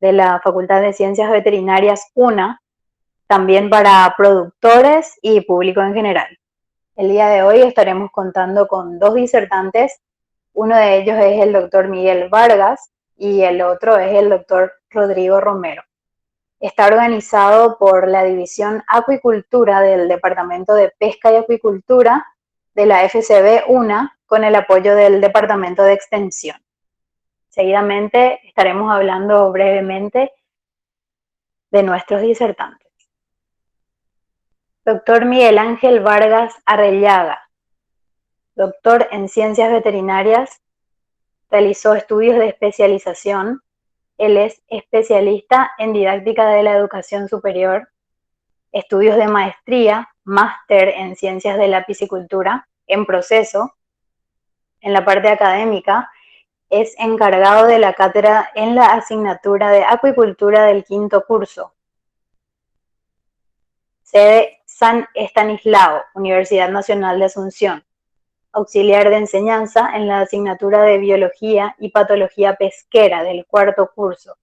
de la Facultad de Ciencias Veterinarias UNA, también para productores y público en general. El día de hoy estaremos contando con dos disertantes. Uno de ellos es el doctor Miguel Vargas y el otro es el doctor Rodrigo Romero. Está organizado por la División Acuicultura del Departamento de Pesca y Acuicultura de la FCB UNA con el apoyo del Departamento de Extensión. Seguidamente estaremos hablando brevemente de nuestros disertantes. Doctor Miguel Ángel Vargas Arrellaga, doctor en Ciencias Veterinarias, realizó estudios de especialización. Él es especialista en didáctica de la educación superior, estudios de maestría, máster en Ciencias de la Piscicultura, en proceso. En la parte académica, es encargado de la cátedra en la asignatura de Acuicultura del quinto curso. Sede San Estanislao, Universidad Nacional de Asunción. Auxiliar de enseñanza en la asignatura de Biología y Patología Pesquera del cuarto curso.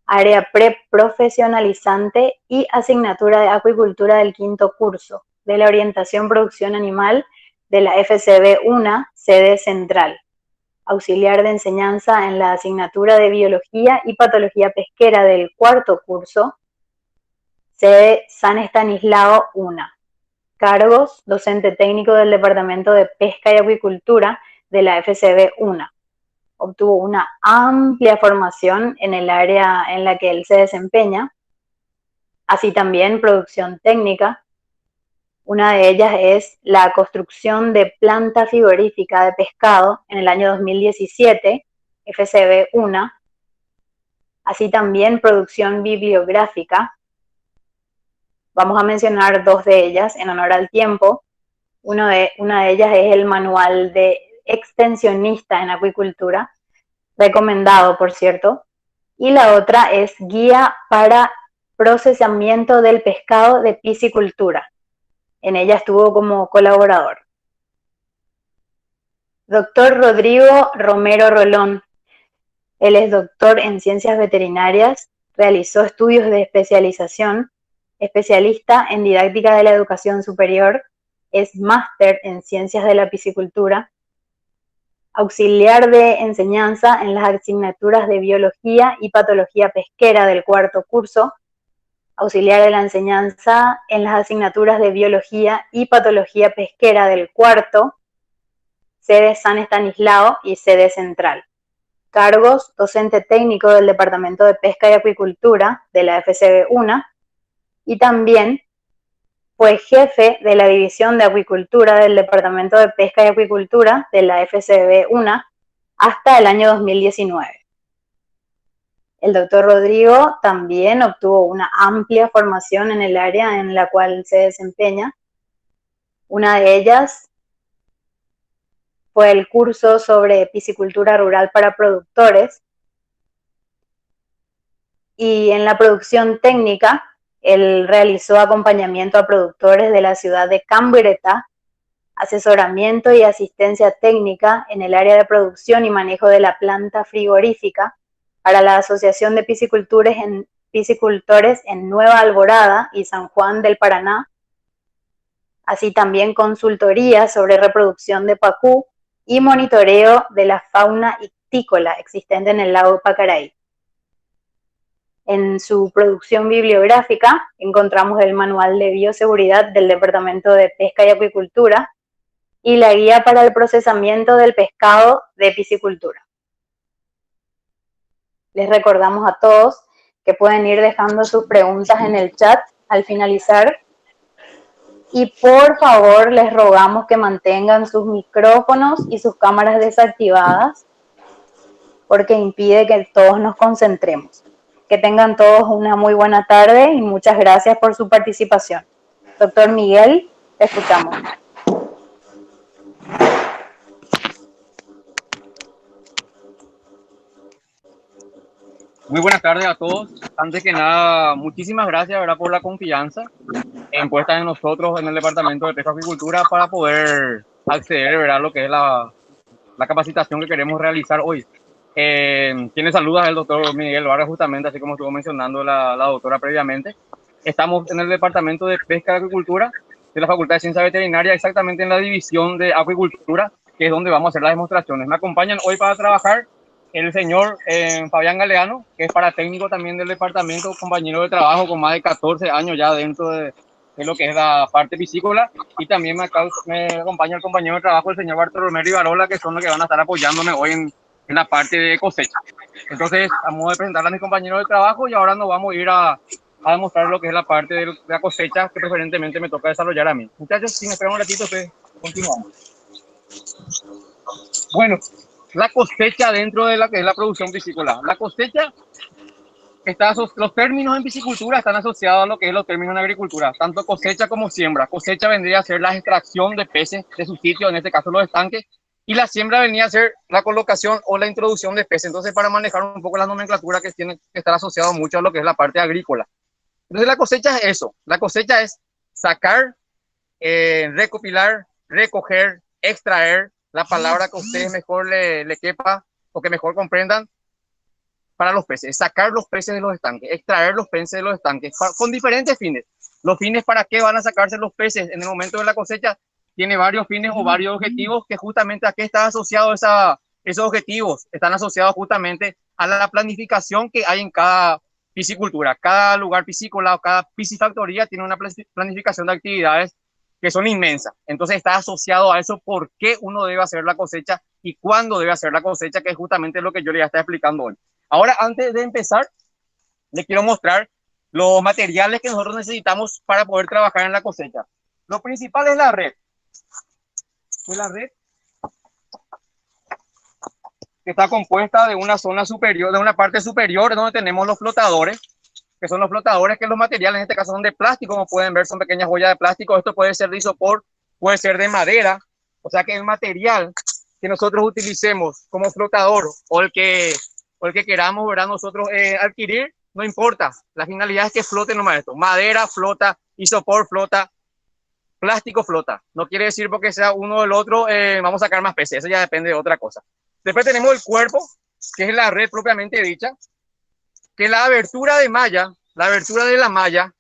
Área preprofesionalizante y asignatura de Acuicultura del quinto curso, de la Orientación Producción Animal de la FCB UNA, sede central. Auxiliar de enseñanza en la asignatura de Biología y Patología Pesquera del cuarto curso, sede San Estanislao UNA. Cargos: docente técnico del Departamento de Pesca y Acuicultura de la FCB UNA. Obtuvo una amplia formación en el área en la que él se desempeña, así también producción técnica. Una de ellas es la construcción de planta frigorífica de pescado en el año 2017, FCB UNA. Así también producción bibliográfica. Vamos a mencionar dos de ellas en honor al tiempo. Una de ellas es el manual de extensionista en acuicultura, recomendado por cierto, y la otra es guía para procesamiento del pescado de piscicultura. En ella estuvo como colaborador. Doctor Rodrigo Romero Rolón. Él es doctor en Ciencias Veterinarias, realizó estudios de especialización, especialista en didáctica de la educación superior, es máster en Ciencias de la Piscicultura, auxiliar de enseñanza en las asignaturas de Biología y Patología Pesquera del cuarto curso, auxiliar de la enseñanza en las asignaturas de Biología y Patología Pesquera del cuarto, sede San Estanislao y sede central. Cargos: docente técnico del Departamento de Pesca y Acuicultura de la FCB UNA, y también fue jefe de la División de Acuicultura del Departamento de Pesca y Acuicultura de la FCB UNA hasta el año 2019. El doctor Rodrigo también obtuvo una amplia formación en el área en la cual se desempeña. Una de ellas fue el curso sobre piscicultura rural para productores. Y en la producción técnica, él realizó acompañamiento a productores de la ciudad de Cambreta, asesoramiento y asistencia técnica en el área de producción y manejo de la planta frigorífica para la Asociación de Piscicultores en Nueva Alborada y San Juan del Paraná. Así también consultoría sobre reproducción de pacú y monitoreo de la fauna ictícola existente en el lago Pacaraí. En su producción bibliográfica encontramos el Manual de Bioseguridad del Departamento de Pesca y Acuicultura y la Guía para el Procesamiento del Pescado de Piscicultura. Les recordamos a todos que pueden ir dejando sus preguntas en el chat al finalizar. Y por favor les rogamos que mantengan sus micrófonos y sus cámaras desactivadas porque impide que todos nos concentremos. Que tengan todos una muy buena tarde y muchas gracias por su participación. Doctor Miguel, te escuchamos. Muy buenas tardes a todos. Antes que nada, muchísimas gracias, ¿verdad?, por la confianza puesta en nosotros en el Departamento de Pesca y Acuicultura para poder acceder, ¿verdad?, a lo que es la capacitación que queremos realizar hoy. Quienes saluda el doctor Miguel Vargas, justamente, así como estuvo mencionando la doctora previamente. Estamos en el Departamento de Pesca y Acuicultura de la Facultad de Ciencia Veterinaria, exactamente en la división de acuicultura, que es donde vamos a hacer las demostraciones. Me acompañan hoy para trabajar el señor Fabián Galeano, que es paratécnico también del departamento, compañero de trabajo con más de 14 años ya dentro de lo que es la parte piscícola, y también me acompaña el compañero de trabajo, el señor Bartolomé Rivarola, que son los que van a estar apoyándome hoy en la parte de cosecha. Entonces, vamos a presentar a mis compañeros de trabajo y ahora nos vamos a ir a demostrar lo que es la parte de la cosecha que preferentemente me toca desarrollar a mí. Muchachos, si me esperan un ratito, pues continuamos. Bueno, la cosecha dentro de la que es la producción piscícola. La cosecha, los términos en piscicultura están asociados a lo que es los términos en agricultura, tanto cosecha como siembra. Cosecha vendría a ser la extracción de peces de su sitio, en este caso los estanques, y la siembra venía a ser la colocación o la introducción de peces. Entonces, para manejar un poco la nomenclatura que tiene que estar asociado mucho a lo que es la parte agrícola. Entonces, la cosecha es eso. La cosecha es sacar, recopilar, recoger, extraer, la palabra que a ustedes mejor le quepa o que mejor comprendan, para los peces. Sacar los peces de los estanques, extraer los peces de los estanques, con diferentes fines. Los fines para qué van a sacarse los peces en el momento de la cosecha tiene varios fines o varios objetivos que justamente a qué está asociado esos objetivos. Están asociados justamente a la planificación que hay en cada piscicultura. Cada lugar piscícola o cada piscifactoría tiene una planificación de actividades que son inmensas. Entonces está asociado a eso por qué uno debe hacer la cosecha y cuándo debe hacer la cosecha, que es justamente lo que yo les estoy explicando hoy. Ahora, antes de empezar, les quiero mostrar los materiales que nosotros necesitamos para poder trabajar en la cosecha. Lo principal es la red. La red que está compuesta de una zona superior, de una parte superior donde tenemos los flotadores, que son los flotadores, que los materiales en este caso son de plástico, como pueden ver son pequeñas joyas de plástico. Esto puede ser de isopor, puede ser de madera, o sea que el material que nosotros utilicemos como flotador o el que queramos, ¿verdad?, nosotros adquirir, no importa, la finalidad es que flote nomás esto. Madera flota, isopor flota, plástico flota. No quiere decir porque sea uno o el otro vamos a sacar más peces, eso ya depende de otra cosa. Después tenemos el cuerpo, que es la red propiamente dicha, que la abertura de malla, la abertura de la malla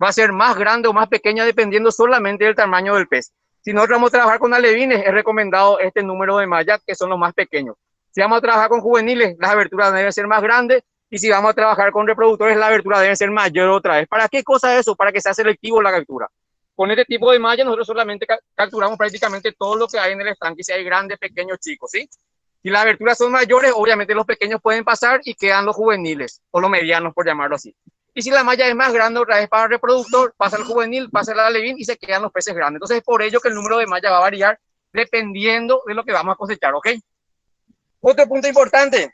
va a ser más grande o más pequeña dependiendo solamente del tamaño del pez. Si nosotros vamos a trabajar con alevines, es recomendado este número de malla, que son los más pequeños. Si vamos a trabajar con juveniles, las aberturas deben ser más grandes, y si vamos a trabajar con reproductores, la abertura debe ser mayor otra vez. ¿Para qué cosa es eso? Para que sea selectivo la captura. Con este tipo de malla nosotros solamente capturamos prácticamente todo lo que hay en el estanque, si hay grandes, pequeños, chicos, ¿sí? Si las aberturas son mayores, obviamente los pequeños pueden pasar y quedan los juveniles, o los medianos, por llamarlo así. Y si la malla es más grande, otra vez para el reproductor, pasa el juvenil, pasa el alevín y se quedan los peces grandes. Entonces es por ello que el número de malla va a variar dependiendo de lo que vamos a cosechar, ¿ok? Otro punto importante,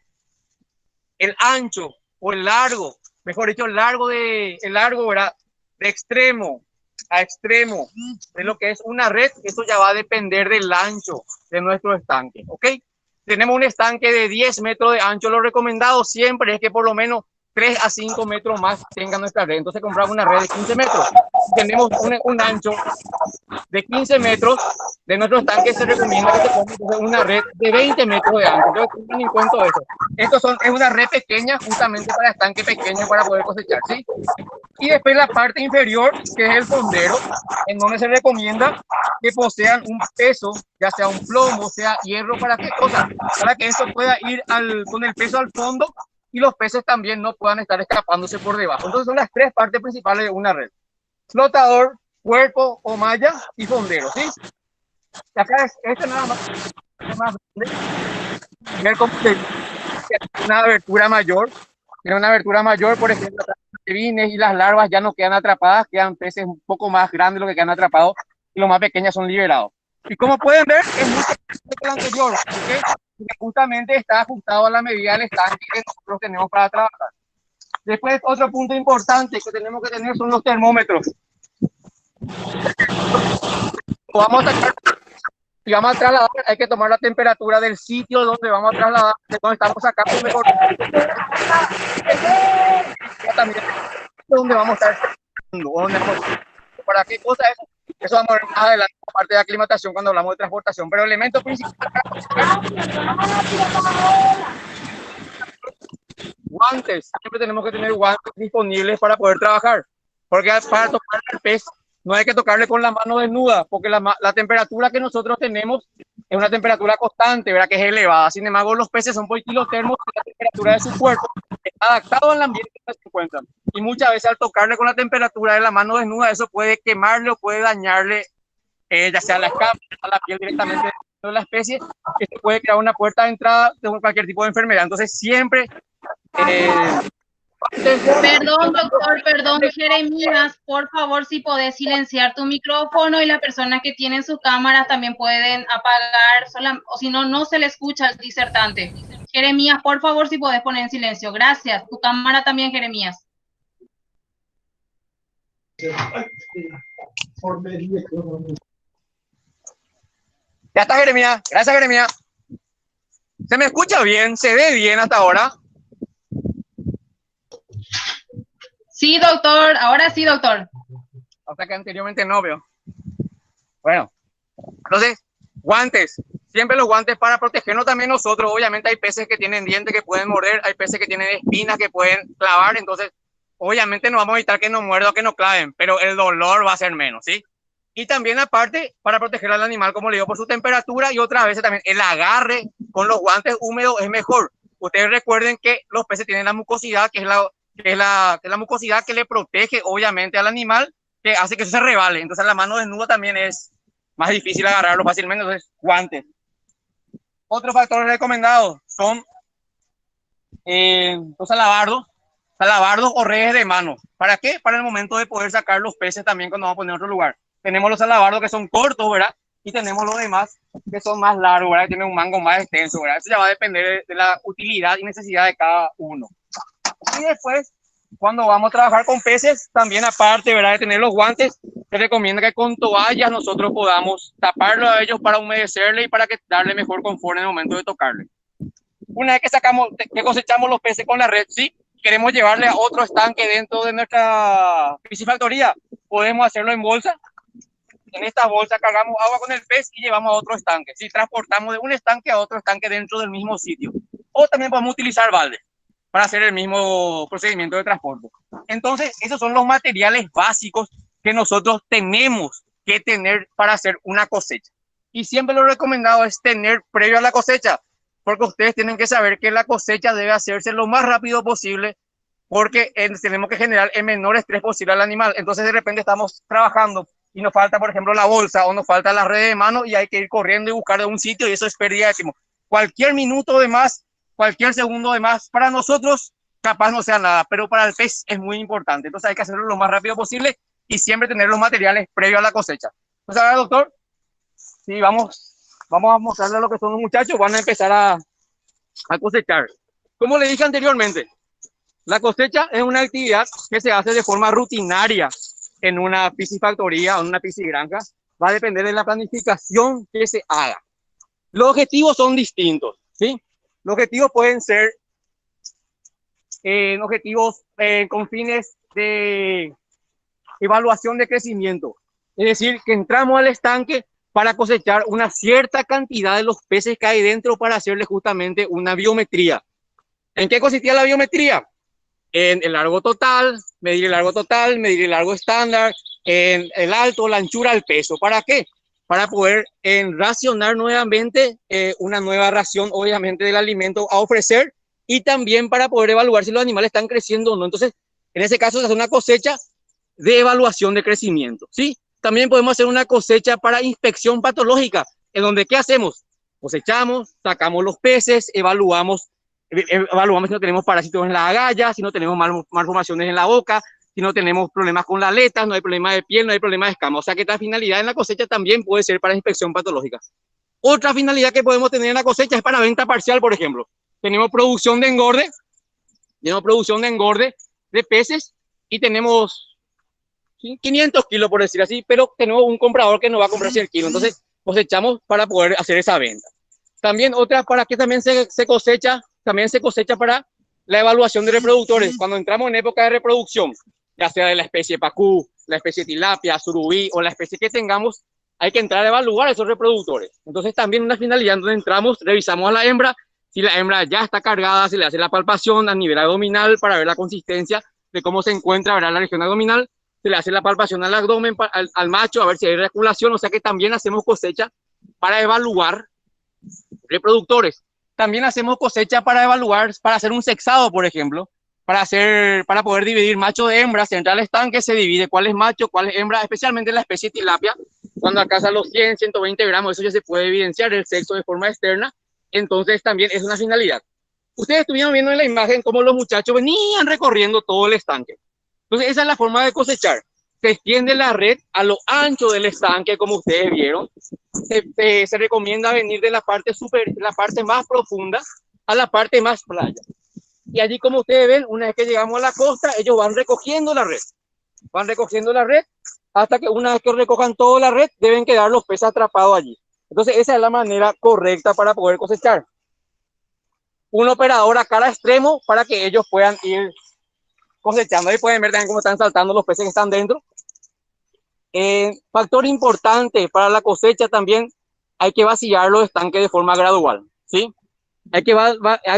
el ancho o el largo, mejor dicho, el largo, ¿verdad?, de extremo a extremo de lo que es una red. Eso ya va a depender del ancho de nuestro estanque, ¿ok? Tenemos un estanque de 10 metros de ancho. Lo recomendado siempre es que por lo menos 3 a 5 metros más tenga nuestra red. Entonces compramos una red de 15 metros. Tenemos un ancho de 15 metros de nuestro estanque, se recomienda que se ponga una red de 20 metros de ancho. Entonces tengan en cuenta eso. Es una red pequeña justamente para estanque pequeño para poder cosechar, ¿sí? Y después la parte inferior, que es el fondero, en donde se recomienda que posean un peso, ya sea un plomo, sea hierro. ¿Para qué cosa? Para que esto pueda ir con el peso al fondo y los peces también no puedan estar escapándose por debajo. Entonces son las tres partes principales de una red: flotador, cuerpo o malla y fondero, ¿sí? Acá es nada más ver cómo una abertura mayor. Tiene una abertura mayor, por ejemplo, las alevines y las larvas ya no quedan atrapadas, quedan peces un poco más grandes de lo que quedan atrapados, y los más pequeños son liberados. Y como pueden ver, es mucho más que el anterior, ¿okay? Porque justamente está ajustado a la medida del estanque que nosotros tenemos para trabajar. Después, otro punto importante que tenemos que tener son los termómetros. Vamos a sacar, si vamos a trasladar, hay que tomar la temperatura del sitio donde vamos a trasladar, de donde estamos sacando mejor. También donde vamos a estar, ¿para qué cosa es eso? Eso vamos a ver más adelante, parte de aclimatación, cuando hablamos de transportación. Pero el elemento principal Guantes, siempre tenemos que tener guantes disponibles para poder trabajar, porque para tocar el pez no hay que tocarle con la mano desnuda, porque la temperatura que nosotros tenemos es una temperatura constante, ¿verdad? Que es elevada. Sin embargo, los peces son por kilotermos y la temperatura de su cuerpo está adaptado al ambiente en el que se encuentran. Y muchas veces al tocarle con la temperatura de la mano desnuda, eso puede quemarle o puede dañarle, ya sea la escama, la piel directamente de la especie, que se puede crear una puerta de entrada de cualquier tipo de enfermedad. Entonces, siempre eh, Perdón, doctor, perdón, Jeremías, por favor, si podés silenciar tu micrófono y las personas que tienen sus cámaras también pueden apagar, o si no, no se le escucha al disertante. Jeremías, por favor, si podés poner en silencio. Gracias. Tu cámara también, Jeremías. Ya está, Jeremías. Gracias, Jeremías. ¿Se me escucha bien? ¿Se ve bien hasta ahora? Sí, doctor. Ahora sí, doctor. Hasta que anteriormente no veo. Bueno, entonces, guantes. Siempre los guantes para protegernos también nosotros. Obviamente hay peces que tienen dientes que pueden morder, hay peces que tienen espinas que pueden clavar. Entonces, obviamente no vamos a evitar que nos muerda o que nos claven, pero el dolor va a ser menos, ¿sí? Y también aparte, para proteger al animal, como le digo, por su temperatura y otras veces también el agarre con los guantes húmedos es mejor. Ustedes recuerden que los peces tienen la mucosidad, que es la mucosidad que le protege obviamente al animal, que hace que eso se rebale. Entonces la mano desnuda también es más difícil agarrarlo fácilmente, entonces guantes. Otros factores recomendados son los alabardos o redes de mano. ¿Para qué? Para el momento de poder sacar los peces también cuando vamos a poner en otro lugar. Tenemos los alabardos que son cortos, ¿verdad? Y tenemos los demás que son más largos, ¿verdad? Que tienen un mango más extenso, ¿verdad? Eso ya va a depender de la utilidad y necesidad de cada uno. Y después, cuando vamos a trabajar con peces, también aparte, ¿verdad? De tener los guantes, se recomienda que con toallas nosotros podamos taparlo a ellos para humedecerle y para que darle mejor confort en el momento de tocarle. Una vez que cosechamos los peces con la red, sí, queremos llevarle a otro estanque dentro de nuestra piscifactoría, podemos hacerlo en bolsa. En esta bolsa cargamos agua con el pez y llevamos a otro estanque. Si transportamos de un estanque a otro estanque dentro del mismo sitio. O también podemos utilizar baldes para hacer el mismo procedimiento de transporte. Entonces, esos son los materiales básicos que nosotros tenemos que tener para hacer una cosecha. Y siempre lo recomendado es tener previo a la cosecha, porque ustedes tienen que saber que la cosecha debe hacerse lo más rápido posible, porque tenemos que generar el menor estrés posible al animal. Entonces, de repente estamos trabajando y nos falta, por ejemplo, la bolsa o nos falta la red de mano y hay que ir corriendo y buscar de un sitio y eso es pérdida de tiempo. Cualquier minuto de más, cualquier segundo de más, para nosotros capaz no sea nada, pero para el pez es muy importante. Entonces hay que hacerlo lo más rápido posible y siempre tener los materiales previos a la cosecha. Entonces ahora, doctor, sí, vamos a mostrarle lo que son los muchachos, van a empezar a cosechar. Como le dije anteriormente, la cosecha es una actividad que se hace de forma rutinaria en una piscifactoría o en una piscigranja. Va a depender de la planificación que se haga. Los objetivos son distintos, ¿sí? Los objetivos pueden ser objetivos con fines de evaluación de crecimiento. Es decir, que entramos al estanque para cosechar una cierta cantidad de los peces que hay dentro para hacerle justamente una biometría. ¿En qué consistía la biometría? En el largo total, medir el largo estándar, en el alto, la anchura, el peso. ¿Para qué? Para poder racionar nuevamente una nueva ración, obviamente, del alimento a ofrecer y también para poder evaluar si los animales están creciendo o no. Entonces, en ese caso se hace una cosecha de evaluación de crecimiento, ¿sí? También podemos hacer una cosecha para inspección patológica, en donde, ¿qué hacemos? Cosechamos, sacamos los peces, evaluamos si no tenemos parásitos en la agallas, si no tenemos malformaciones en la boca, si no tenemos problemas con las aletas, no hay problema de piel, no hay problema de escama. O sea que esta finalidad en la cosecha también puede ser para inspección patológica. Otra finalidad que podemos tener en la cosecha es para venta parcial, por ejemplo. Tenemos producción de engorde de peces y tenemos 500 kilos, por decir así, pero tenemos un comprador que nos va a comprar 100 kilos. Entonces cosechamos para poder hacer esa venta. También otra para que también se cosecha para la evaluación de reproductores. Cuando entramos en época de reproducción, ya sea de la especie pacú, la especie tilapia, surubí o la especie que tengamos, hay que entrar a evaluar esos reproductores. Entonces también una finalidad donde entramos, revisamos a la hembra Si la hembra ya está cargada, se le hace la palpación a nivel abdominal para ver la consistencia de cómo se encuentra, ¿verdad?, la región abdominal. Se le hace la palpación al abdomen, al macho, a ver si hay eyaculación. O sea que también hacemos cosecha para evaluar reproductores. También hacemos cosecha para evaluar, para hacer un sexado, por ejemplo, para poder dividir macho de hembra. Se entra al estanque, se divide cuál es macho, cuál es hembra, especialmente en la especie tilapia. Cuando alcanza los 100, 120 gramos, eso ya se puede evidenciar el sexo de forma externa. Entonces también es una finalidad. Ustedes estuvieron viendo en la imagen cómo los muchachos venían recorriendo todo el estanque. Entonces esa es la forma de cosechar. Se extiende la red a lo ancho del estanque, como ustedes vieron. Se recomienda venir de la parte la parte más profunda a la parte más playa. Y allí, como ustedes ven, una vez que llegamos a la costa, ellos van recogiendo la red. Van recogiendo la red hasta que una vez que recojan toda la red, deben quedar los peces atrapados allí. Entonces esa es la manera correcta para poder cosechar. Un operador a cada extremo para que ellos puedan ir cosechando. Ahí pueden ver también cómo están saltando los peces que están dentro. Factor importante para la cosecha también, hay que vaciar los estanques de forma gradual, ¿sí? Hay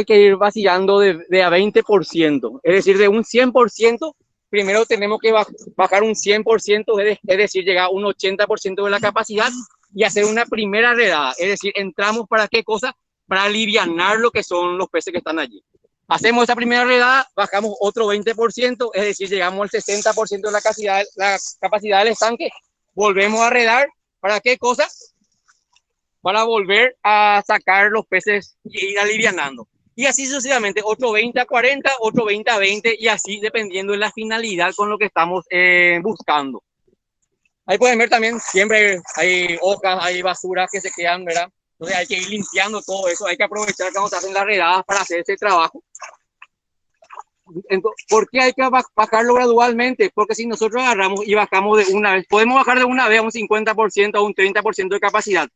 que ir vaciando de a 20%, es decir, de un 100%, primero tenemos que bajar un 100%, es decir, llegar a un 80% de la capacidad y hacer una primera redada, es decir, entramos para qué cosa, para alivianar lo que son los peces que están allí. Hacemos esa primera redada, bajamos otro 20%, es decir, llegamos al 60% de la capacidad del estanque, volvemos a redar, ¿para qué cosa? Para volver a sacar los peces y ir alivianando. Y así sucesivamente, otro 20 a 40, otro 20 a 20, y así dependiendo de la finalidad con lo que estamos buscando. Ahí pueden ver también, siempre hay hojas, hay basuras que se quedan, ¿verdad? Entonces hay que ir limpiando todo eso, hay que aprovechar cuando se hacen las redadas para hacer ese trabajo. Entonces, ¿por qué hay que bajarlo gradualmente? Porque si nosotros agarramos y bajamos de una vez, podemos bajar de una vez a un 50%, a un 30% de capacidad,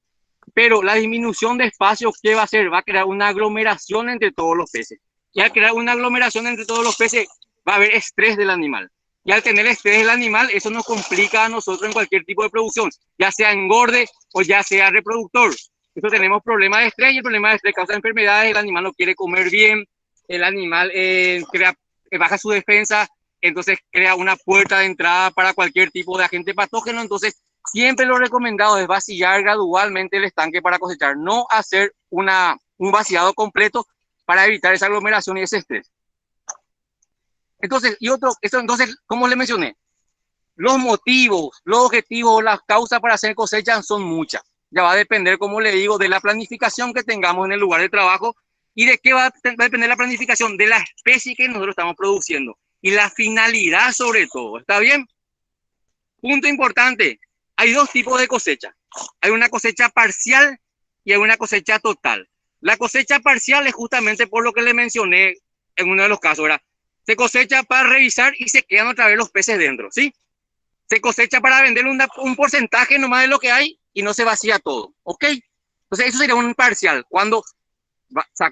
pero la disminución de espacio, ¿qué va a hacer? Va a crear una aglomeración entre todos los peces. Y al crear una aglomeración entre todos los peces, va a haber estrés del animal. Y al tener estrés del animal, eso nos complica a nosotros en cualquier tipo de producción, ya sea engorde o ya sea reproductor. Entonces tenemos problemas de estrés, y el problema de estrés causa enfermedades, el animal no quiere comer bien, el animal baja su defensa, entonces crea una puerta de entrada para cualquier tipo de agente patógeno. Entonces siempre lo recomendado es vaciar gradualmente el estanque para cosechar, no hacer un vaciado completo para evitar esa aglomeración y ese estrés. Entonces, entonces, como les mencioné, los motivos, los objetivos, las causas para hacer cosecha son muchas. Ya va a depender, como le digo, de la planificación que tengamos en el lugar de trabajo. ¿Y de qué va a depender la planificación? De la especie que nosotros estamos produciendo y la finalidad sobre todo. ¿Está bien? Punto importante. Hay dos tipos de cosecha. Hay una cosecha parcial y hay una cosecha total. La cosecha parcial es justamente por lo que le mencioné en uno de los casos, ¿verdad? Se cosecha para revisar y se quedan otra vez los peces dentro, ¿sí? Se cosecha para vender un porcentaje nomás de lo que hay y no se vacía todo, ¿ok? Entonces eso sería un parcial. Cuando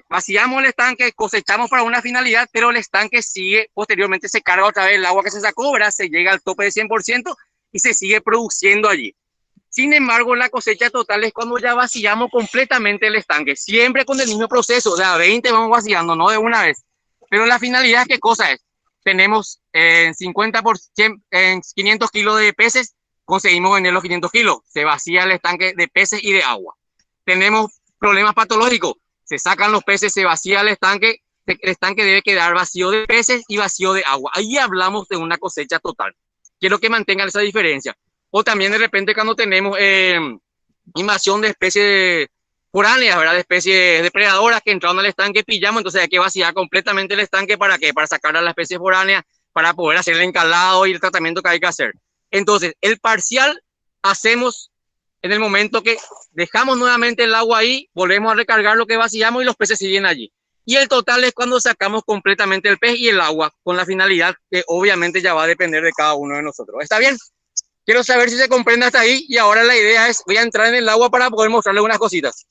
vaciamos el estanque, cosechamos para una finalidad, pero el estanque sigue, posteriormente se carga otra vez el agua que se sacó, ¿verdad? Se llega al tope de 100% y se sigue produciendo allí. Sin embargo, la cosecha total es cuando ya vaciamos completamente el estanque, siempre con el mismo proceso, de a 20 vamos vaciando, no de una vez. Pero la finalidad, ¿qué cosa es? Tenemos 50%, en 500 kilos de peces, conseguimos vender los 500 kilos, se vacía el estanque de peces y de agua. Tenemos problemas patológicos, se sacan los peces, se vacía el estanque debe quedar vacío de peces y vacío de agua. Ahí hablamos de una cosecha total. Quiero que mantengan esa diferencia. O también de repente cuando tenemos invasión de especies foráneas, ¿verdad? De especies depredadoras que entraron al estanque, pillamos, entonces hay que vaciar completamente el estanque. ¿Para qué? Para sacar a las especies foráneas, para poder hacer el encalado y el tratamiento que hay que hacer. Entonces, el parcial hacemos en el momento que dejamos nuevamente el agua ahí, volvemos a recargar lo que vaciamos y los peces siguen allí. Y el total es cuando sacamos completamente el pez y el agua, con la finalidad que obviamente ya va a depender de cada uno de nosotros. ¿Está bien? Quiero saber si se comprende hasta ahí, y ahora la idea es, voy a entrar en el agua para poder mostrarles unas cositas.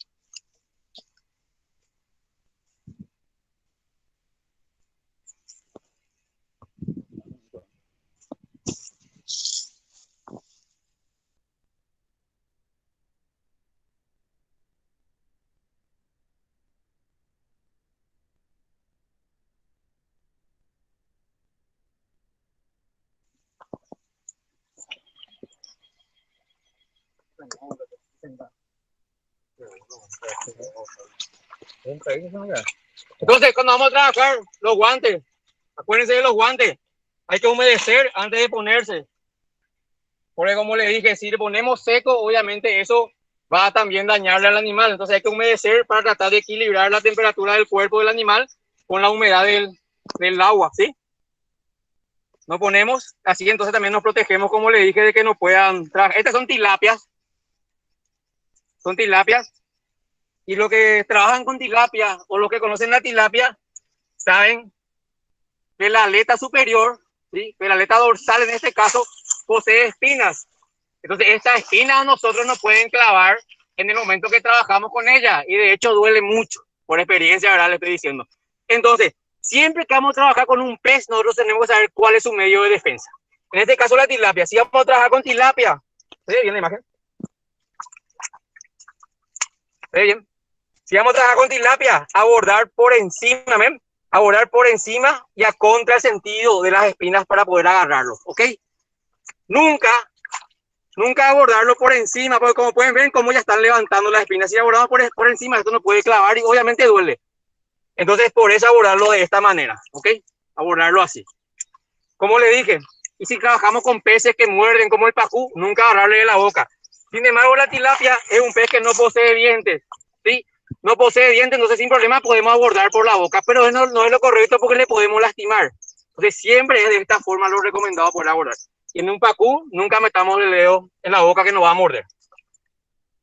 Entonces, cuando vamos a trabajar, los guantes, acuérdense de los guantes, hay que humedecer antes de ponerse. Porque como les dije, si le ponemos seco, obviamente eso va a también dañarle al animal. Entonces hay que humedecer para tratar de equilibrar la temperatura del cuerpo del animal con la humedad del agua, ¿sí? Nos ponemos así, entonces también nos protegemos, como les dije, de que no puedan trabajar. Estas son tilapias. Son tilapias. Y los que trabajan con tilapia o los que conocen la tilapia saben que la aleta superior, ¿sí? Que la aleta dorsal en este caso posee espinas. Entonces estas espinas a nosotros nos pueden clavar en el momento que trabajamos con ella y de hecho duele mucho, por experiencia, ¿verdad? Le estoy diciendo. Entonces, siempre que vamos a trabajar con un pez, nosotros tenemos que saber cuál es su medio de defensa. En este caso la tilapia, si vamos a trabajar con tilapia, ¿se ve bien la imagen? ¿Se ve bien? Si vamos a trabajar con tilapia, abordar por encima, ¿ven? Abordar por encima y a contra el sentido de las espinas para poder agarrarlo, ¿ok? Nunca abordarlo por encima, porque como pueden ver, cómo ya están levantando las espinas. Si abordamos por encima, esto no puede clavar y obviamente duele. Entonces, por eso abordarlo de esta manera, ¿ok? Abordarlo así. Como le dije, y si trabajamos con peces que muerden como el pacú, nunca agarrarle de la boca. Sin embargo, la tilapia es un pez que no posee dientes, ¿sí? No posee dientes, entonces sin problema podemos abordar por la boca, pero no es lo correcto porque le podemos lastimar. Entonces siempre es de esta forma lo recomendado por abordar. Y en un pacú nunca metamos el dedo en la boca que nos va a morder.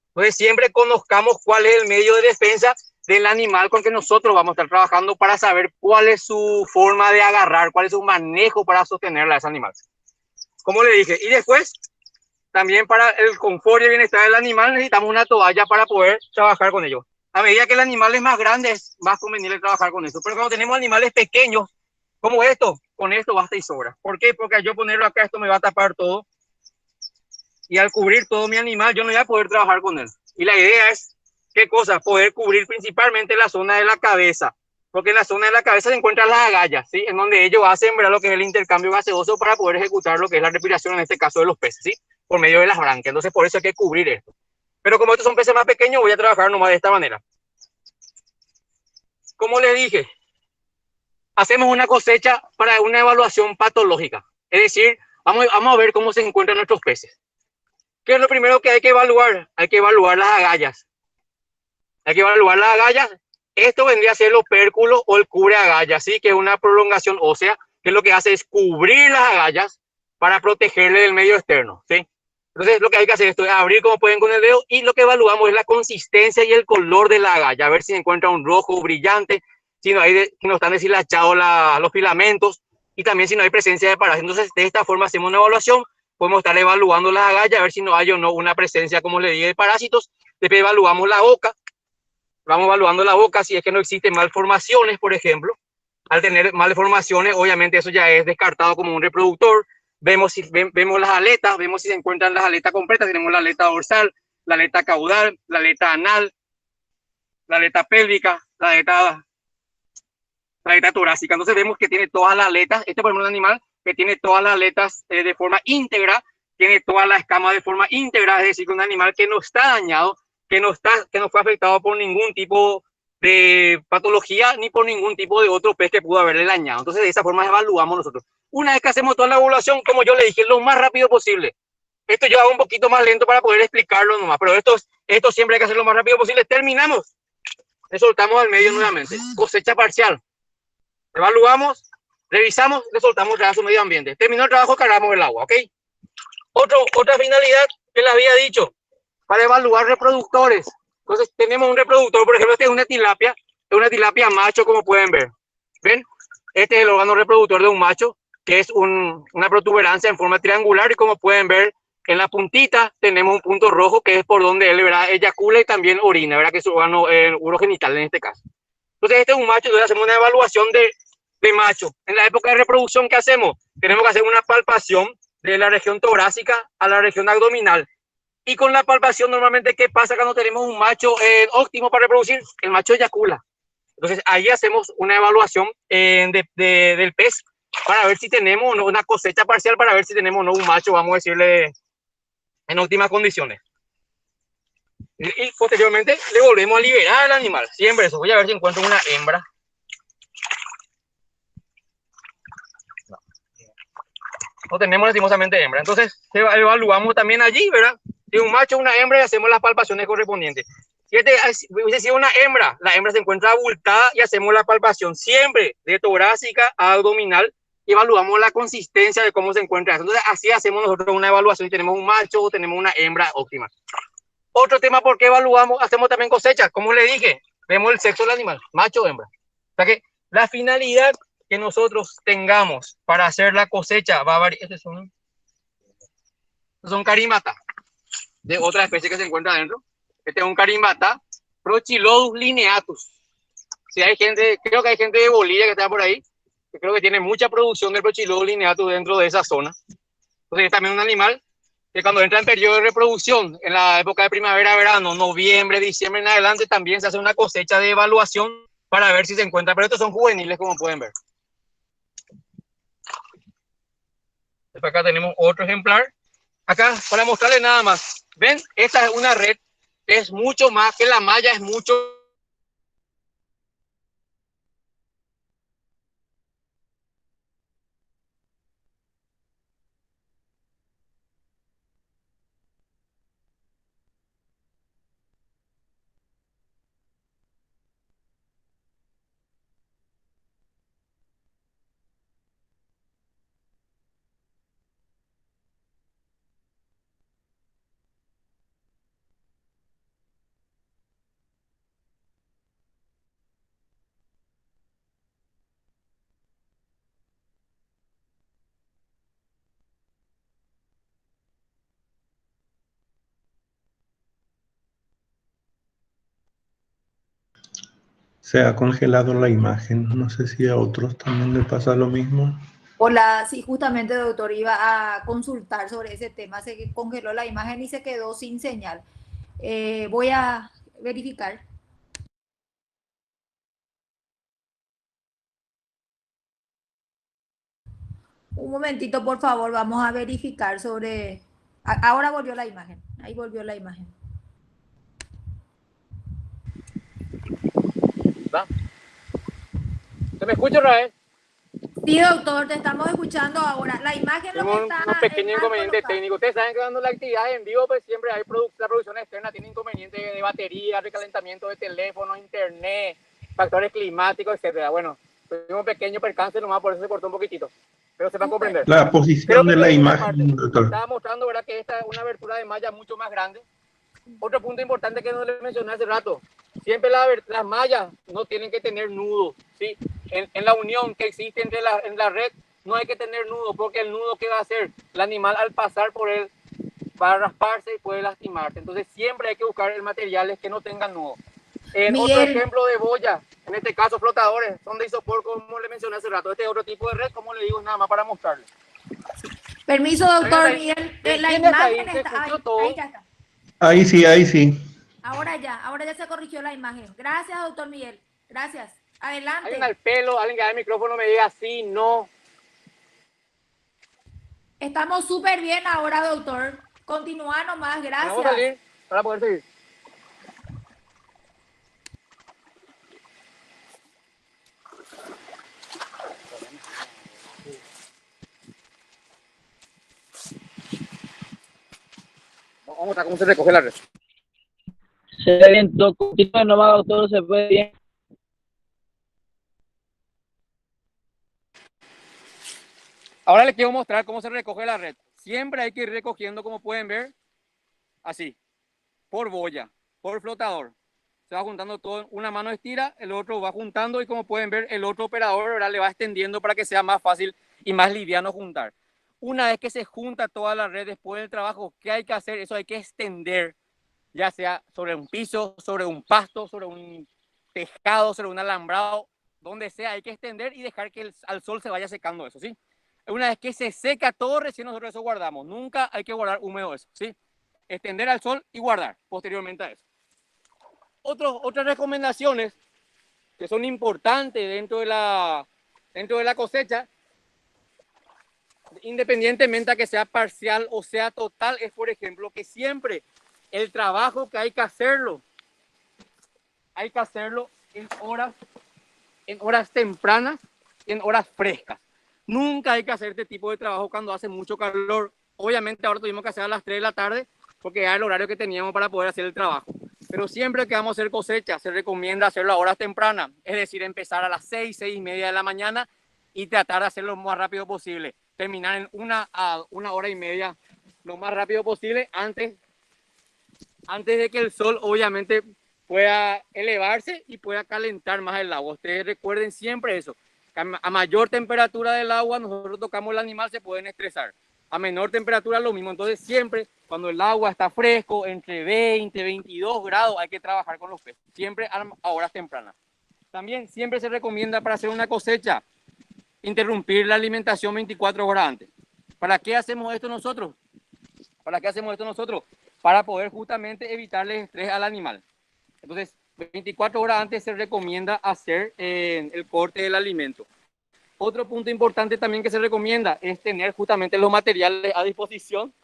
Entonces siempre conozcamos cuál es el medio de defensa del animal con que nosotros vamos a estar trabajando para saber cuál es su forma de agarrar, cuál es su manejo para sostenerla a ese animal. Como le dije, y después también para el confort y el bienestar del animal necesitamos una toalla para poder trabajar con ellos. A medida que el animal es más grande, es más conveniente trabajar con eso. Pero cuando tenemos animales pequeños, como esto, con esto basta y sobra. ¿Por qué? Porque al yo ponerlo acá, esto me va a tapar todo. Y al cubrir todo mi animal, yo no voy a poder trabajar con él. Y la idea es, ¿qué cosa? Poder cubrir principalmente la zona de la cabeza. Porque en la zona de la cabeza se encuentran las agallas, ¿sí? En donde ellos hacen, ¿verdad?, lo que es el intercambio gaseoso para poder ejecutar lo que es la respiración, en este caso de los peces, ¿sí? Por medio de las branquias. Entonces, por eso hay que cubrir esto. Pero como estos son peces más pequeños, voy a trabajar nomás de esta manera. Como les dije, hacemos una cosecha para una evaluación patológica. Es decir, vamos a ver cómo se encuentran nuestros peces. ¿Qué es lo primero que hay que evaluar? Hay que evaluar las agallas. Hay que evaluar las agallas. Esto vendría a ser el opérculo o el cubre agallas, ¿sí? Que es una prolongación ósea, que lo que hace es cubrir las agallas para protegerle del medio externo, ¿sí? Entonces, lo que hay que hacer esto es abrir como pueden con el dedo y lo que evaluamos es la consistencia y el color de la agalla. A ver si se encuentra un rojo brillante, si no están deshilachados los filamentos y también si no hay presencia de parásitos. Entonces, de esta forma hacemos una evaluación. Podemos estar evaluando las agallas, a ver si no hay o no una presencia, como le dije, de parásitos. Después evaluamos la boca. Vamos evaluando la boca si es que no existen malformaciones, por ejemplo. Al tener malformaciones, obviamente eso ya es descartado como un reproductor. Vemos las aletas, vemos si se encuentran las aletas completas. Tenemos la aleta dorsal, la aleta caudal, la aleta anal, la aleta pélvica, la aleta torácica. Entonces vemos que tiene todas las aletas. Este, por ejemplo, es un animal que tiene todas las aletas de forma íntegra, tiene toda la escama de forma íntegra, es decir, que un animal que no está dañado, que no fue afectado por ningún tipo de patología ni por ningún tipo de otro pez que pudo haberle dañado. Entonces, de esa forma evaluamos nosotros. Una vez que hacemos toda la evaluación, como yo le dije, lo más rápido posible. Esto yo hago un poquito más lento para poder explicarlo nomás, pero esto siempre hay que hacerlo lo más rápido posible. Terminamos. Le soltamos al medio nuevamente. Cosecha parcial. Evaluamos, revisamos, le soltamos ya a su medio ambiente. Terminó el trabajo, cargamos el agua, ¿ok? Otra finalidad que les había dicho, para evaluar reproductores. Entonces, tenemos un reproductor, por ejemplo, este es una tilapia macho, como pueden ver. ¿Ven? Este es el órgano reproductor de un macho, que es una protuberancia en forma triangular, y como pueden ver, en la puntita tenemos un punto rojo, que es por donde él, ¿verdad?, eyacula y también orina, ¿verdad?, que es su órgano urogenital en este caso. Entonces, este es un macho, entonces hacemos una evaluación de macho. En la época de reproducción, ¿qué hacemos? Tenemos que hacer una palpación de la región torácica a la región abdominal. Y con la palpación, normalmente, ¿qué pasa cuando tenemos un macho óptimo para reproducir? El macho eyacula. Entonces, ahí hacemos una evaluación del pez para ver si tenemos o no una cosecha parcial, para ver si tenemos o no un macho, vamos a decirle, en óptimas condiciones. Y posteriormente le volvemos a liberar al animal. Siempre eso. Voy a ver si encuentro una hembra. No tenemos lastimosamente hembra. Entonces evaluamos también allí, ¿verdad? Si un macho o una hembra y hacemos las palpaciones correspondientes. Si hubiese sido una hembra, la hembra se encuentra abultada y hacemos la palpación siempre de torácica a abdominal y evaluamos la consistencia de cómo se encuentra. Entonces así hacemos nosotros una evaluación y tenemos un macho o tenemos una hembra óptima. Otro tema, ¿por qué evaluamos? Hacemos también cosechas. Como le dije, vemos el sexo del animal, macho o hembra. O sea que la finalidad que nosotros tengamos para hacer la cosecha va a variar. Estos son carimbata de otra especie que se encuentra adentro. Este es un carimbata, Prochilodus lineatus. Si hay gente, creo que hay gente de Bolivia que está por ahí, que creo que tiene mucha producción de Prochilodus lineatus dentro de esa zona. Entonces es también un animal que cuando entra en periodo de reproducción, en la época de primavera, verano, noviembre, diciembre en adelante, también se hace una cosecha de evaluación para ver si se encuentra. Pero estos son juveniles, como pueden ver. Después acá tenemos otro ejemplar. Acá, para mostrarles nada más. ¿Ven? Esta es una red que es mucho más, que la malla es mucho. Se ha congelado la imagen. No sé si a otros también le pasa lo mismo. Hola, sí, justamente, doctor, iba a consultar sobre ese tema. Se congeló la imagen y se quedó sin señal. Voy a verificar. Un momentito, por favor, vamos a verificar sobre... Ahora volvió la imagen. Ahí volvió la imagen. ¿Va? ¿Se me escucha, Rael? Sí, doctor, te estamos escuchando ahora. La imagen lo que Tenemos está... un pequeño inconveniente técnico. Ustedes saben que cuando la actividad en vivo, pues siempre hay la producción externa tiene inconvenientes de batería, recalentamiento de teléfono, internet, factores climáticos, etcétera. Bueno, tuvimos un pequeño percance nomás, por eso se cortó un poquitito. Pero se va a comprender. La posición de la imagen, doctor. Estaba mostrando, ¿verdad?, que esta es una abertura de malla mucho más grande. Otro punto importante que no le mencioné hace rato, siempre las mallas no tienen que tener nudo, ¿sí? En la unión que existe en la red no hay que tener nudo, porque el nudo, ¿qué va a hacer? El animal al pasar por él va a rasparse y puede lastimarse. Entonces siempre hay que buscar materiales que no tengan nudo. Otro ejemplo de boya, en este caso flotadores, son de isopor, como le mencioné hace rato. Este es otro tipo de red, como le digo, es nada más para mostrarle. Permiso, doctor Miguel. La imagen está... Ahí ya está. Ahí sí, ahí sí. Ahora ya se corrigió la imagen. Gracias, doctor Miguel. Gracias. Adelante. Alguien al pelo, alguien que da el micrófono me diga sí, no. Estamos súper bien ahora, doctor. Continúa nomás, gracias. Vamos a salir para poder seguir. Vamos a mostrar cómo se recoge la red. Se ve bien, continúe nomás, doctor, se ve bien. Ahora les quiero mostrar cómo se recoge la red. Siempre hay que ir recogiendo, como pueden ver, así, por boya, por flotador. Se va juntando todo, una mano estira, el otro va juntando y como pueden ver, el otro operador ahora le va extendiendo para que sea más fácil y más liviano juntar. Una vez que se junta toda la red después del trabajo, ¿qué hay que hacer? Eso hay que extender, ya sea sobre un piso, sobre un pasto, sobre un tejado, sobre un alambrado, donde sea, hay que extender y dejar que al sol se vaya secando eso, ¿sí? Una vez que se seca todo, recién nosotros eso guardamos. Nunca hay que guardar húmedo eso, ¿sí? Extender al sol y guardar posteriormente a eso. Otras recomendaciones que son importantes dentro de la cosecha, independientemente a que sea parcial o sea total, es, por ejemplo, que siempre el trabajo que hay que hacerlo en horas tempranas y en horas frescas. Nunca hay que hacer este tipo de trabajo cuando hace mucho calor. Obviamente ahora tuvimos que hacer a las 3 de la tarde porque era el horario que teníamos para poder hacer el trabajo. Pero siempre que vamos a hacer cosecha, se recomienda hacerlo a horas tempranas, es decir, empezar a las 6, 6:30 de la mañana y tratar de hacerlo lo más rápido posible. Terminar en una hora y media lo más rápido posible antes de que el sol obviamente pueda elevarse y pueda calentar más el agua. Ustedes recuerden siempre eso. A mayor temperatura del agua, nosotros tocamos el animal, se pueden estresar. A menor temperatura lo mismo. Entonces siempre cuando el agua está fresco, entre 20 y 22 grados, hay que trabajar con los peces. Siempre a horas tempranas. También siempre se recomienda para hacer una cosecha interrumpir la alimentación 24 horas antes. ¿Para qué hacemos esto nosotros? Para poder justamente evitarle estrés al animal. Entonces, 24 horas antes se recomienda hacer el corte del alimento. Otro punto importante también que se recomienda es tener justamente los materiales a disposición.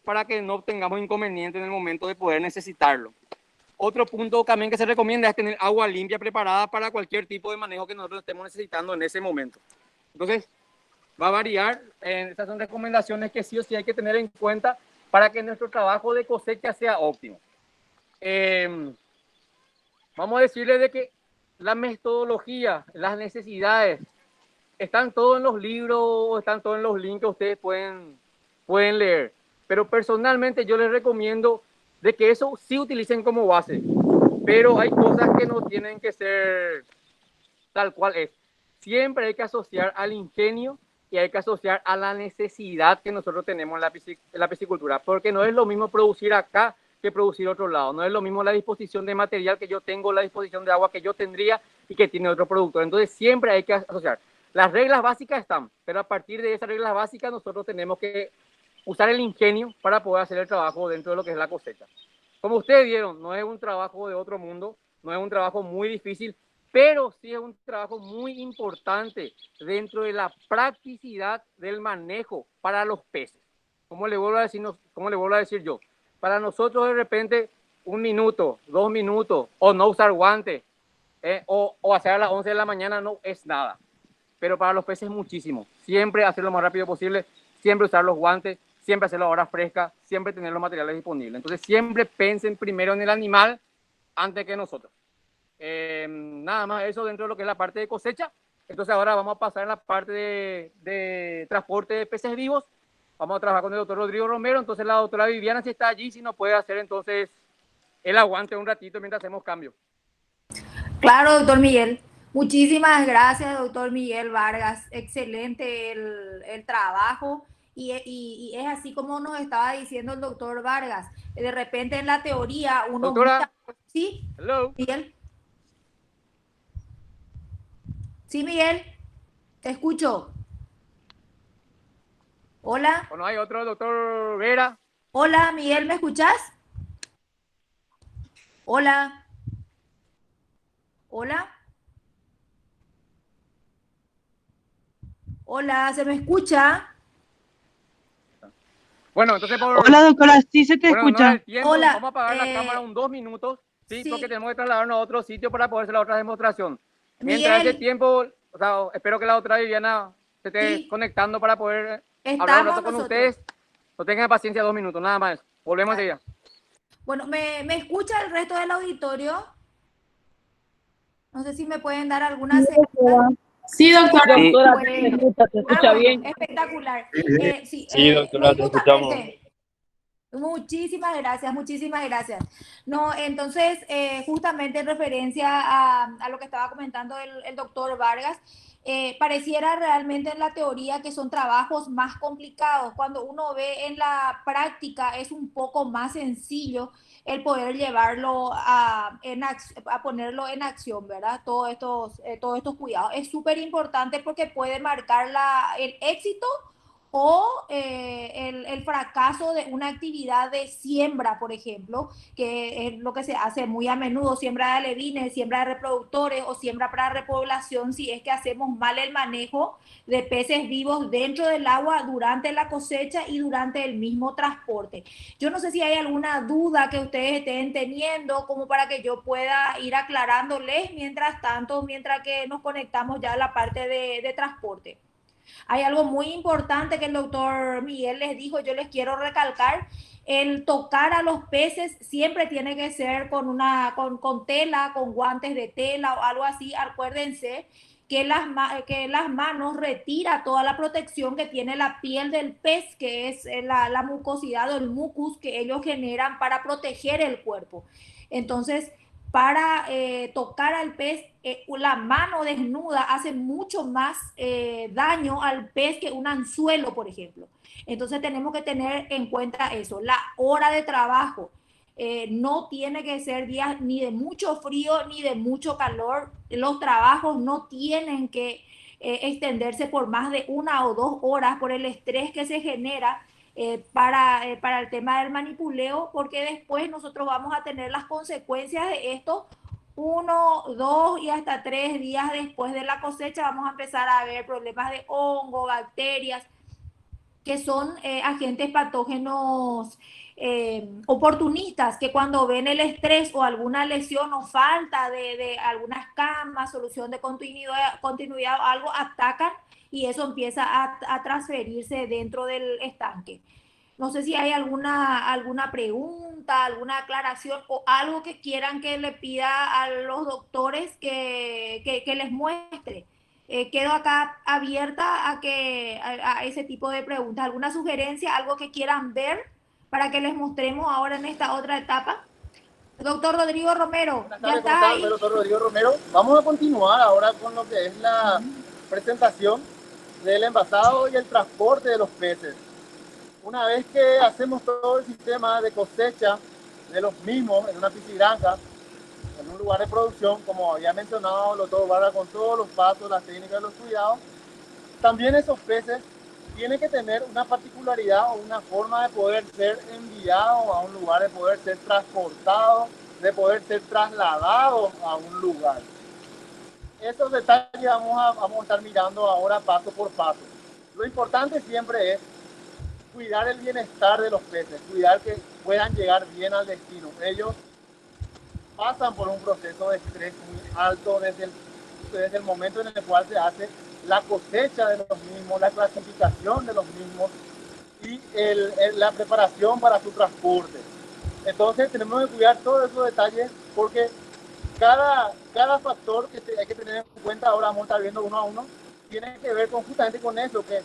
Para que no tengamos inconvenientes en el momento de poder necesitarlo. Otro punto también que se recomienda es tener agua limpia preparada para cualquier tipo de manejo que nosotros estemos necesitando en ese momento. Entonces, va a variar. Estas son recomendaciones que sí o sí hay que tener en cuenta para que nuestro trabajo de cosecha sea óptimo. Vamos a decirles de que la metodología, las necesidades, están todos en los libros, están todos en los links que ustedes pueden leer. Pero personalmente yo les recomiendo de que eso sí utilicen como base. Pero hay cosas que no tienen que ser tal cual es. Siempre hay que asociar al ingenio y hay que asociar a la necesidad que nosotros tenemos en la piscicultura. Porque no es lo mismo producir acá que producir otro lado. No es lo mismo la disposición de material que yo tengo, la disposición de agua que yo tendría y que tiene otro productor. Entonces siempre hay que asociar. Las reglas básicas están, pero a partir de esas reglas básicas nosotros tenemos que usar el ingenio para poder hacer el trabajo dentro de lo que es la cosecha. Como ustedes vieron, no es un trabajo de otro mundo, no es un trabajo muy difícil, pero sí es un trabajo muy importante dentro de la practicidad del manejo para los peces. ¿Cómo le vuelvo a decir yo? Para nosotros de repente 1 minuto, 2 minutos, o no usar guantes, o hacer a las 11 de la mañana no es nada. Pero para los peces muchísimo. Siempre hacerlo lo más rápido posible, siempre usar los guantes, siempre hacerlo a horas frescas, siempre tener los materiales disponibles. Entonces siempre piensen primero en el animal antes que nosotros. Nada más eso dentro de lo que es la parte de cosecha. Entonces ahora vamos a pasar en la parte de transporte de peces vivos. Vamos a trabajar con el doctor Rodrigo Romero. Entonces la doctora Viviana, si está allí, si nos puede hacer entonces el aguante un ratito mientras hacemos cambio. Claro, doctor Miguel. Muchísimas gracias, doctor Miguel Vargas. Excelente el trabajo. Y es así como nos estaba diciendo el doctor Vargas. De repente en la teoría uno... Doctora. ¿Sí? Hello. Miguel. Sí, Miguel. Te escucho. Hola. Bueno, hay otro doctor Vera. Hola, Miguel, ¿me escuchas? Hola. Hola. Hola, ¿se me escucha? Bueno, entonces Hola, doctora, sí se te escucha. Hola. Vamos a apagar la cámara 2 minutos, ¿sí? Sí. Porque tenemos que trasladarnos a otro sitio para poder hacer la otra demostración. Mientras ese tiempo, o sea, espero que la otra Viviana se esté conectando para poder hablar un rato con ustedes. No tengan paciencia 2 minutos, nada más. Volvemos enseguida. Bueno, ¿me escucha el resto del auditorio? No sé si me pueden dar alguna señal. Sí, doctora. Sí, doctora, te escucha bien. Espectacular. Sí, doctora, te escuchamos. Muchísimas gracias, muchísimas gracias. No, entonces, justamente en referencia a lo que estaba comentando el doctor Vargas, pareciera realmente en la teoría que son trabajos más complicados. Cuando uno ve en la práctica es un poco más sencillo el poder llevarlo a ponerlo en acción, ¿verdad? Todos estos cuidados. Es súper importante porque puede marcar el éxito o el fracaso de una actividad de siembra, por ejemplo, que es lo que se hace muy a menudo, siembra de alevines, siembra de reproductores o siembra para repoblación, si es que hacemos mal el manejo de peces vivos dentro del agua durante la cosecha y durante el mismo transporte. Yo no sé si hay alguna duda que ustedes estén teniendo como para que yo pueda ir aclarándoles mientras tanto, mientras que nos conectamos ya a la parte de transporte. Hay algo muy importante que el doctor Miguel les dijo, yo les quiero recalcar, el tocar a los peces siempre tiene que ser con tela, con guantes de tela o algo así. Acuérdense que las manos retira toda la protección que tiene la piel del pez, que es la mucosidad o el mucus que ellos generan para proteger el cuerpo. Entonces, para tocar al pez, la mano desnuda hace mucho más daño al pez que un anzuelo, por ejemplo. Entonces tenemos que tener en cuenta eso. La hora de trabajo no tiene que ser días ni de mucho frío ni de mucho calor. Los trabajos no tienen que extenderse por más de 1 o 2 horas por el estrés que se genera para el tema del manipuleo, porque después nosotros vamos a tener las consecuencias de esto 1, 2 y hasta 3 días después de la cosecha. Vamos a empezar a ver problemas de hongo, bacterias, que son agentes patógenos oportunistas, que cuando ven el estrés o alguna lesión o falta de algunas camas, solución de continuidad o algo, atacan y eso empieza a transferirse dentro del estanque. No sé si hay alguna pregunta, alguna aclaración o algo que quieran que le pida a los doctores que les muestre. Quedo acá abierta a ese tipo de preguntas. ¿Alguna sugerencia, algo que quieran ver para que les mostremos ahora en esta otra etapa? Doctor Rodrigo Romero, ya está ahí. Doctor Rodrigo Romero, vamos a continuar ahora con lo que es la presentación del envasado y el transporte de los peces. Una vez que hacemos todo el sistema de cosecha de los mismos en una piscigranja, en un lugar de producción, como había mencionado el doctor Vargas, con todos los pasos, las técnicas, los cuidados, también esos peces tienen que tener una particularidad o una forma de poder ser enviados a un lugar, de poder ser transportados, de poder ser trasladados a un lugar. Esos detalles vamos a estar mirando ahora paso por paso. Lo importante siempre es cuidar el bienestar de los peces, cuidar que puedan llegar bien al destino. Ellos pasan por un proceso de estrés muy alto desde el momento en el cual se hace la cosecha de los mismos, la clasificación de los mismos y la preparación para su transporte. Entonces tenemos que cuidar todos esos detalles porque cada factor que hay que tener en cuenta, ahora vamos a estar viendo uno a uno, tiene que ver justamente con eso, que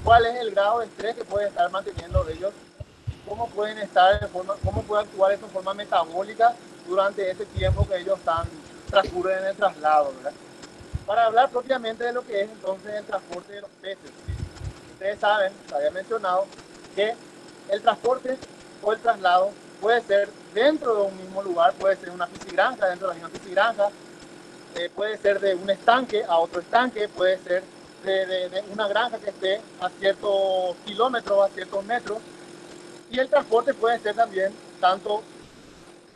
cuál es el grado de estrés que puede estar manteniendo ellos, cómo pueden actuar en forma metabólica durante ese tiempo que ellos transcurren en el traslado, ¿verdad? Para hablar propiamente de lo que es entonces el transporte de los peces. Ustedes saben, se había mencionado, que el transporte o el traslado puede ser dentro de un mismo lugar, puede ser una piscigranja, dentro de la misma piscigranja, puede ser de un estanque a otro estanque, puede ser de una granja que esté a ciertos kilómetros, a ciertos metros, y el transporte puede ser también tanto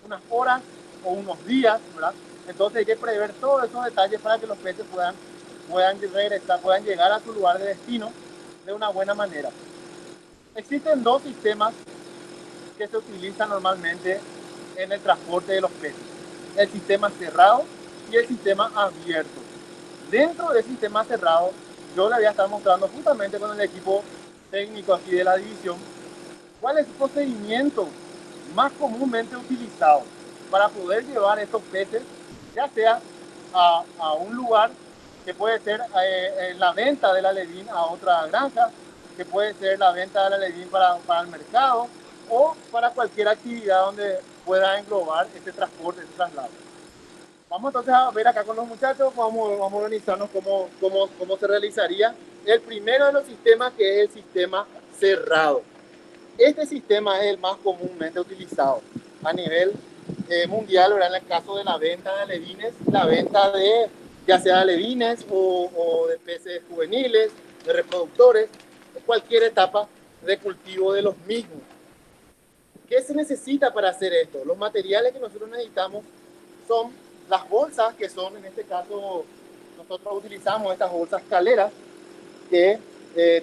unas horas o unos días, ¿verdad? Entonces hay que prever todos esos detalles para que los peces puedan regresar, puedan llegar a su lugar de destino de una buena manera. Existen dos sistemas que se utilizan normalmente en el transporte de los peces: el sistema cerrado y el sistema abierto. Dentro del sistema cerrado, yo le voy a estar mostrando justamente con el equipo técnico aquí de la división cuál es el procedimiento más comúnmente utilizado para poder llevar estos peces, ya sea a un lugar que puede ser la venta del alevín a otra granja, que puede ser la venta del alevín para el mercado o para cualquier actividad donde pueda englobar este transporte, este traslado. Vamos entonces a ver acá con los muchachos, vamos a organizarnos cómo se realizaría el primero de los sistemas, que es el sistema cerrado. Este sistema es el más comúnmente utilizado a nivel mundial, ¿verdad? En el caso de la venta de alevines, la venta ya sea de alevines o de peces juveniles, de reproductores. cualquier etapa de cultivo de los mismos. ¿Qué se necesita para hacer esto? Los materiales que nosotros necesitamos son las bolsas, que son, en este caso, nosotros utilizamos estas bolsas caleras, que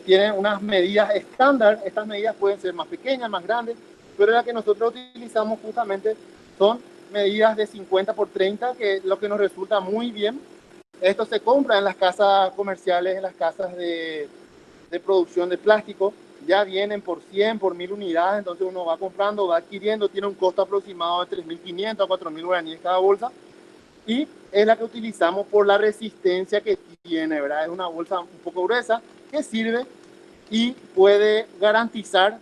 tienen unas medidas estándar. Estas medidas pueden ser más pequeñas, más grandes, pero las que nosotros utilizamos justamente son medidas de 50 por 30, que es lo que nos resulta muy bien. Esto se compra en las casas comerciales, en las casas de producción de plástico. Ya vienen por 100, por 1000 unidades, entonces uno va comprando, va adquiriendo, tiene un costo aproximado de 3.500 a 4.000 guaraníes cada bolsa, y es la que utilizamos por la resistencia que tiene, ¿verdad? Es una bolsa un poco gruesa que sirve y puede garantizar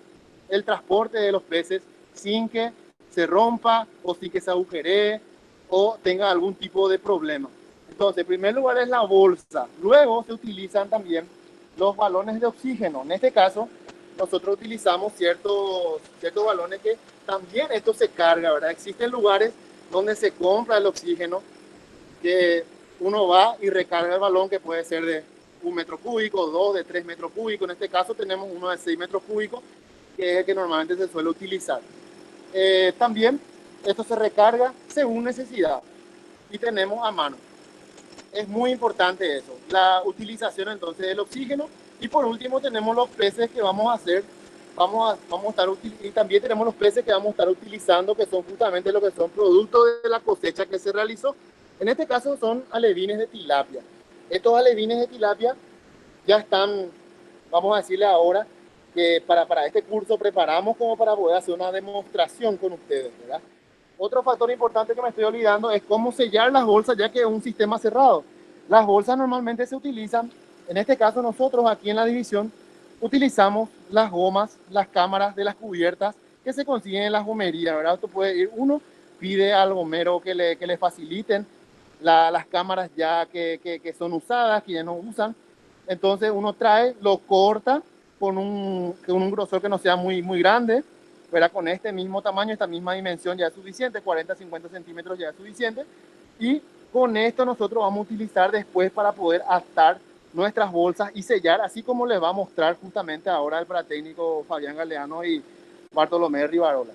el transporte de los peces sin que se rompa o sin que se agujeree o tenga algún tipo de problema. Entonces, en primer lugar es la bolsa. Luego se utilizan también los balones de oxígeno. En este caso, nosotros utilizamos ciertos balones que también esto se carga, ¿verdad? Existen lugares donde se compra el oxígeno, que uno va y recarga el balón, que puede ser de 1 metro cúbico, 2, de 3 metros cúbicos. En este caso tenemos uno de 6 metros cúbicos, que es el que normalmente se suele utilizar. También esto se recarga según necesidad y tenemos a mano. Es muy importante eso, la utilización entonces del oxígeno. Y por último tenemos los peces que vamos a hacer, y también tenemos los peces que vamos a estar utilizando, que son justamente lo que son productos de la cosecha que se realizó. En este caso son alevines de tilapia. Estos alevines de tilapia ya están, vamos a decirle ahora, que para este curso preparamos como para poder hacer una demostración con ustedes, ¿verdad? Otro factor importante que me estoy olvidando es cómo sellar las bolsas, ya que es un sistema cerrado. Las bolsas normalmente se utilizan, en este caso nosotros aquí en la división, utilizamos las gomas, las cámaras de las cubiertas que se consiguen en las gomerías, ¿verdad? Esto puede ir, uno pide al gomero que le faciliten las cámaras ya que son usadas, que ya no usan. Entonces uno trae, lo corta con un grosor que no sea muy grande, ¿verdad? Con este mismo tamaño, esta misma dimensión ya es suficiente, 40-50 centímetros ya es suficiente. Y con esto nosotros vamos a utilizar después para poder atar nuestras bolsas y sellar, así como les va a mostrar justamente ahora el paratécnico Fabián Galeano y Bartolomé Rivarola.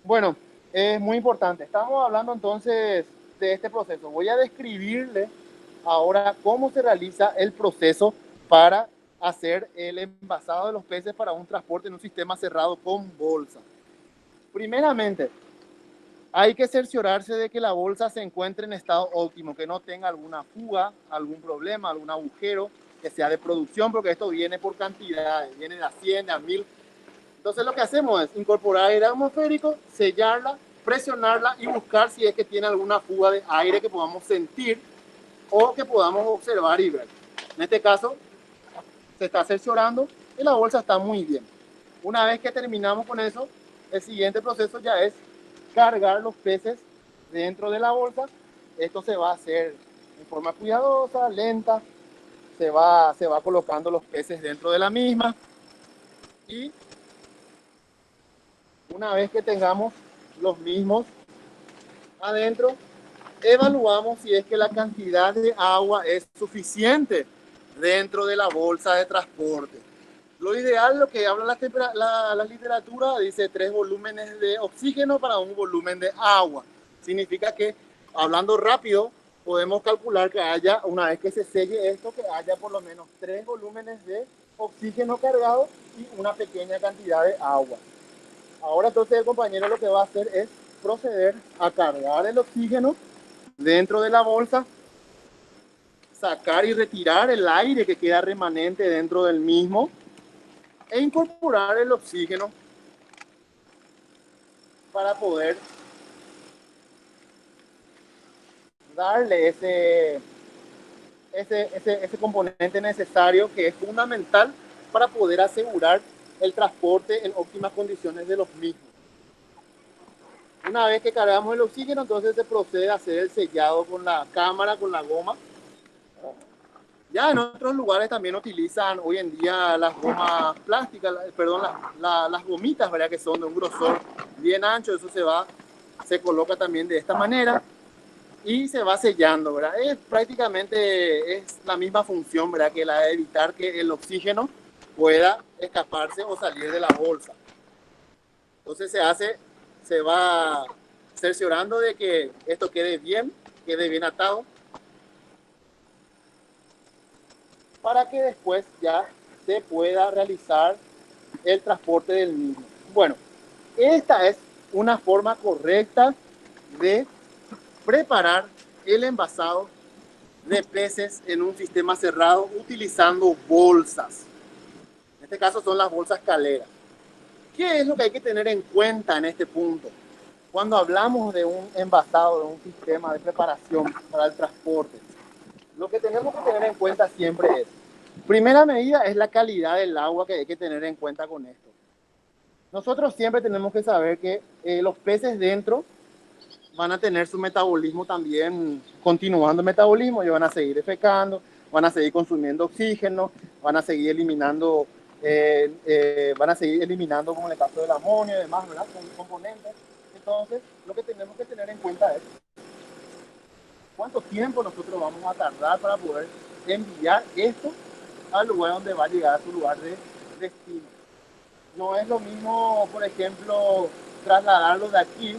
Bueno, es muy importante. Estamos hablando entonces de este proceso. Voy a describirle ahora cómo se realiza el proceso para hacer el envasado de los peces para un transporte en un sistema cerrado con bolsa. Primeramente, hay que cerciorarse de que la bolsa se encuentre en estado óptimo, que no tenga alguna fuga, algún problema, algún agujero, que sea de producción, porque esto viene por cantidades, viene de a 100, de a 1000. Entonces lo que hacemos es incorporar aire atmosférico, sellarla, presionarla y buscar si es que tiene alguna fuga de aire que podamos sentir o que podamos observar y ver. En este caso, se está cerciorando y la bolsa está muy bien. Una vez que terminamos con eso, el siguiente proceso ya es cargar los peces dentro de la bolsa. Esto se va a hacer en forma cuidadosa, lenta. Se va colocando los peces dentro de la misma. Y una vez que tengamos los mismos adentro, evaluamos si es que la cantidad de agua es suficiente dentro de la bolsa de transporte. Lo ideal, lo que habla la literatura, dice 3 volúmenes de oxígeno para 1 volumen de agua. Significa que, hablando rápido, podemos calcular que haya, una vez que se selle esto, que haya por lo menos 3 volúmenes de oxígeno cargado y una pequeña cantidad de agua. Ahora entonces el compañero lo que va a hacer es proceder a cargar el oxígeno dentro de la bolsa, sacar y retirar el aire que queda remanente dentro del mismo e incorporar el oxígeno para poder darle ese componente necesario que es fundamental para poder asegurar el transporte en óptimas condiciones de los mismos. Una vez que cargamos el oxígeno, entonces se procede a hacer el sellado con la cámara, con la goma. Ya en otros lugares también utilizan hoy en día las gomas plásticas, las gomitas, ¿verdad? Que son de un grosor bien ancho. Eso se coloca también de esta manera y se va sellando, ¿verdad? Prácticamente es la misma función, ¿verdad? Que la de evitar que el oxígeno pueda escaparse o salir de la bolsa. Entonces se va cerciorando de que esto quede bien atado, para que después ya se pueda realizar el transporte del mismo. Bueno, esta es una forma correcta de preparar el envasado de peces en un sistema cerrado utilizando bolsas. En este caso son las bolsas caleras. ¿Qué es lo que hay que tener en cuenta en este punto? Cuando hablamos de un envasado, de un sistema de preparación para el transporte, lo que tenemos que tener en cuenta siempre es, primera medida es la calidad del agua que hay que tener en cuenta con esto. Nosotros siempre tenemos que saber que los peces dentro van a tener su metabolismo también, continuando el metabolismo, y van a seguir defecando, van a seguir consumiendo oxígeno, van a seguir eliminando, como en el caso del amonio y demás, ¿verdad? Con componentes. Entonces, lo que tenemos que tener en cuenta es cuánto tiempo nosotros vamos a tardar para poder enviar esto al lugar donde va a llegar, a su lugar de destino. No es lo mismo, por ejemplo, trasladarlo de aquí,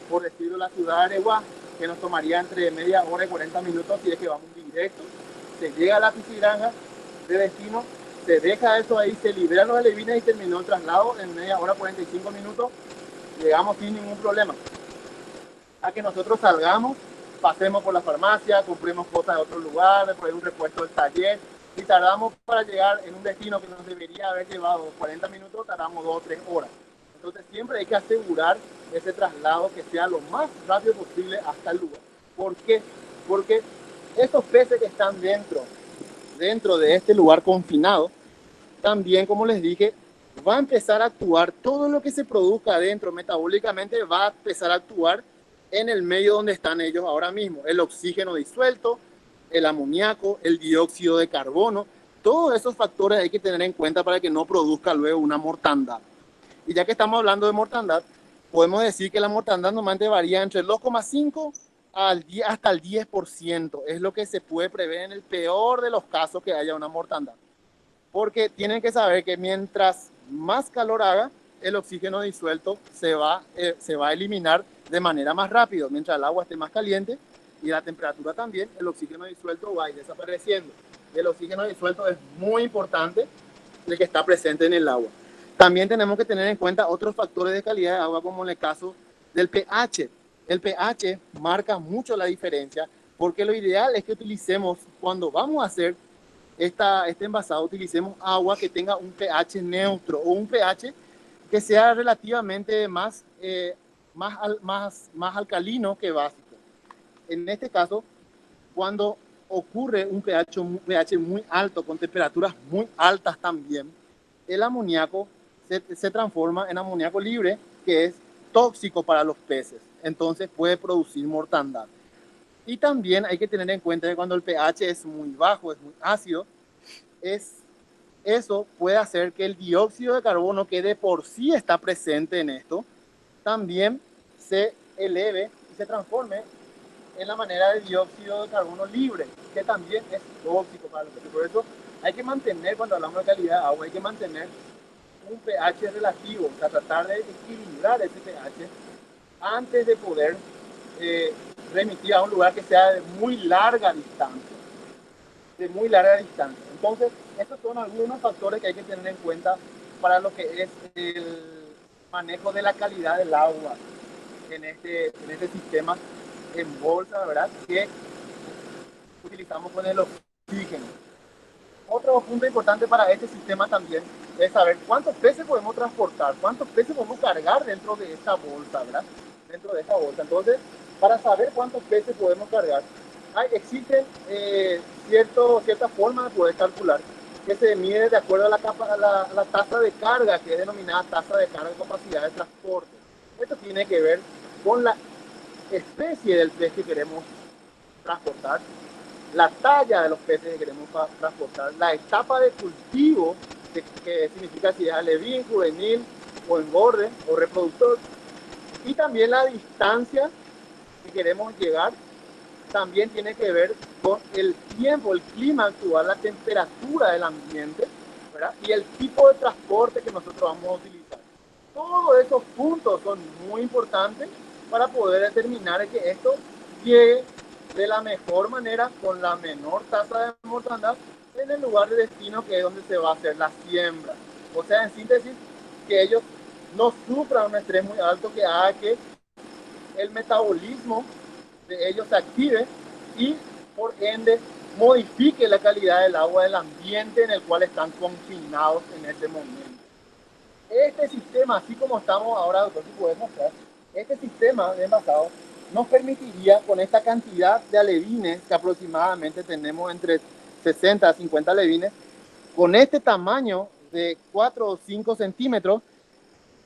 por decirlo, la ciudad de Areguá, que nos tomaría entre media hora y 40 minutos si es que vamos directo. Se llega a la piscigranja de destino, se deja eso ahí, se liberan los alevines y terminó el traslado en media hora, 45 minutos. Llegamos sin ningún problema. A que nosotros salgamos, pasemos por la farmacia, compremos cosas de otro lugar, por ahí un repuesto del taller, y tardamos para llegar en un destino que nos debería haber llevado 40 minutos, tardamos 2 o 3 horas. Entonces siempre hay que asegurar ese traslado que sea lo más rápido posible hasta el lugar. ¿Por qué? Porque estos peces que están dentro de este lugar confinado, también, como les dije, va a empezar a actuar, todo lo que se produzca adentro metabólicamente va a empezar a actuar en el medio donde están ellos ahora mismo. El oxígeno disuelto, el amoníaco, el dióxido de carbono, todos esos factores hay que tener en cuenta para que no produzca luego una mortandad. Y ya que estamos hablando de mortandad, podemos decir que la mortandad normalmente varía entre el 2,5 hasta el 10%. Es lo que se puede prever en el peor de los casos que haya una mortandad. Porque tienen que saber que mientras más calor haga, el oxígeno disuelto se va a eliminar de manera más rápido. Mientras el agua esté más caliente y la temperatura también, el oxígeno disuelto va a ir desapareciendo. El oxígeno disuelto es muy importante, el que está presente en el agua. También tenemos que tener en cuenta otros factores de calidad de agua, como en el caso del pH. El pH marca mucho la diferencia, porque lo ideal es que utilicemos, cuando vamos a hacer este envasado, utilicemos agua que tenga un pH neutro o un pH que sea relativamente más alcalino que básico. En este caso, cuando ocurre un pH muy alto, con temperaturas muy altas también, el amoníaco se transforma en amoníaco libre, que es tóxico para los peces. Entonces puede producir mortandad. Y también hay que tener en cuenta que cuando el pH es muy bajo, es muy ácido, eso puede hacer que el dióxido de carbono, que de por sí está presente en esto, también se eleve y se transforme en la manera de dióxido de carbono libre, que también es tóxico para los peces. Por eso hay que mantener, cuando hablamos de calidad de agua, hay que mantener un pH relativo, o sea, tratar de equilibrar ese pH antes de poder remitir a un lugar que sea de muy larga distancia. Entonces, estos son algunos factores que hay que tener en cuenta para lo que es el manejo de la calidad del agua en este sistema en bolsa, ¿verdad?, que utilizamos con el oxígeno. Otro punto importante para este sistema también es saber cuántos peces podemos transportar, cuántos peces podemos cargar dentro de esta bolsa, ¿verdad? Dentro de esta bolsa. Entonces, para saber cuántos peces podemos cargar, existen cierta forma de poder calcular, que se mide de acuerdo a la tasa de carga, que es denominada tasa de carga de capacidad de transporte. Esto tiene que ver con la especie del pez que queremos transportar, la talla de los peces que queremos transportar, la etapa de cultivo, que significa si es alevín, juvenil o engorde o reproductor, y también la distancia que queremos llegar. También tiene que ver con el tiempo, el clima actual, la temperatura del ambiente, ¿verdad? Y el tipo de transporte que nosotros vamos a utilizar. Todos esos puntos son muy importantes para poder determinar que esto llegue de la mejor manera, con la menor tasa de mortandad, en el lugar de destino, que es donde se va a hacer la siembra. O sea, en síntesis, que ellos no sufran un estrés muy alto que haga que el metabolismo de ellos se active y por ende modifique la calidad del agua del ambiente en el cual están confinados en ese momento. Este sistema, así como estamos ahora, doctor, si puedes mostrar, este sistema de envasado nos permitiría, con esta cantidad de alevines que aproximadamente tenemos entre 60 a 50 alevines, con este tamaño de 4 o 5 centímetros,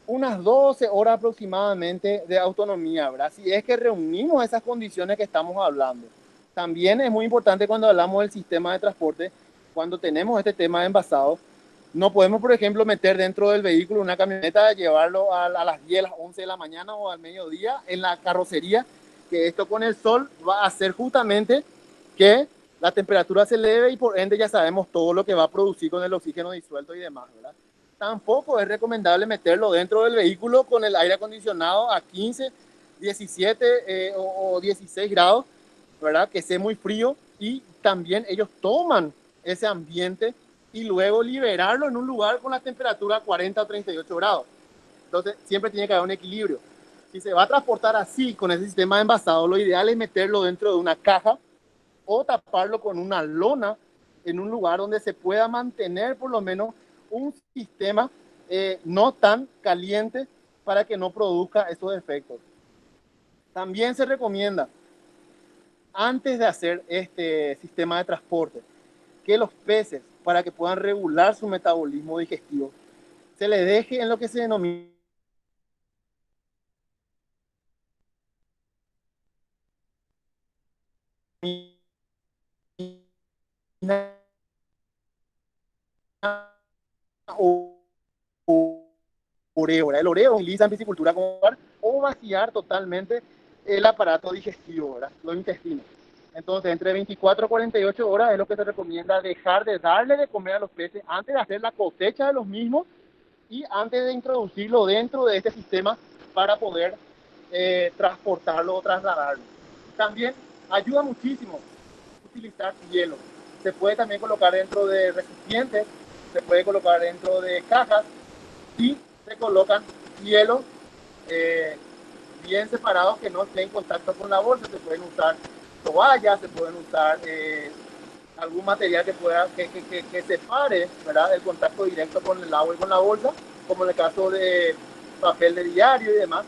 unas 12 horas aproximadamente de autonomía, ¿verdad? Si es que reunimos esas condiciones que estamos hablando. También es muy importante cuando hablamos del sistema de transporte, cuando tenemos este tema de envasado, no podemos, por ejemplo, meter dentro del vehículo una camioneta, llevarlo a las 10, a las 11 de la mañana o al mediodía en la carrocería, que esto con el sol va a hacer justamente que la temperatura se eleve y por ende ya sabemos todo lo que va a producir con el oxígeno disuelto y demás, ¿verdad? Tampoco es recomendable meterlo dentro del vehículo con el aire acondicionado a 15, 17 o 16 grados, ¿verdad? Que esté muy frío, y también ellos toman ese ambiente y luego liberarlo en un lugar con la temperatura 40 o 38 grados. Entonces siempre tiene que haber un equilibrio. Si se va a transportar así, con ese sistema de envasado, lo ideal es meterlo dentro de una caja o taparlo con una lona en un lugar donde se pueda mantener por lo menos un sistema no tan caliente para que no produzca esos efectos. También se recomienda, antes de hacer este sistema de transporte, que los peces, para que puedan regular su metabolismo digestivo, se les deje en lo que se denomina oreo. El oreo se utiliza en piscicultura como o vaciar totalmente el aparato digestivo, ¿verdad? Los intestinos. Entonces, entre 24 y 48 horas es lo que se recomienda dejar de darle de comer a los peces antes de hacer la cosecha de los mismos y antes de introducirlo dentro de este sistema para poder transportarlo o trasladarlo. También ayuda muchísimo utilizar hielo. Se puede también colocar dentro de recipientes, se puede colocar dentro de cajas y se colocan hielos bien separados que no estén en contacto con la bolsa. Se pueden usar toallas, se pueden usar algún material que separe, ¿verdad?, el contacto directo con el agua y con la bolsa, como en el caso de papel de diario y demás,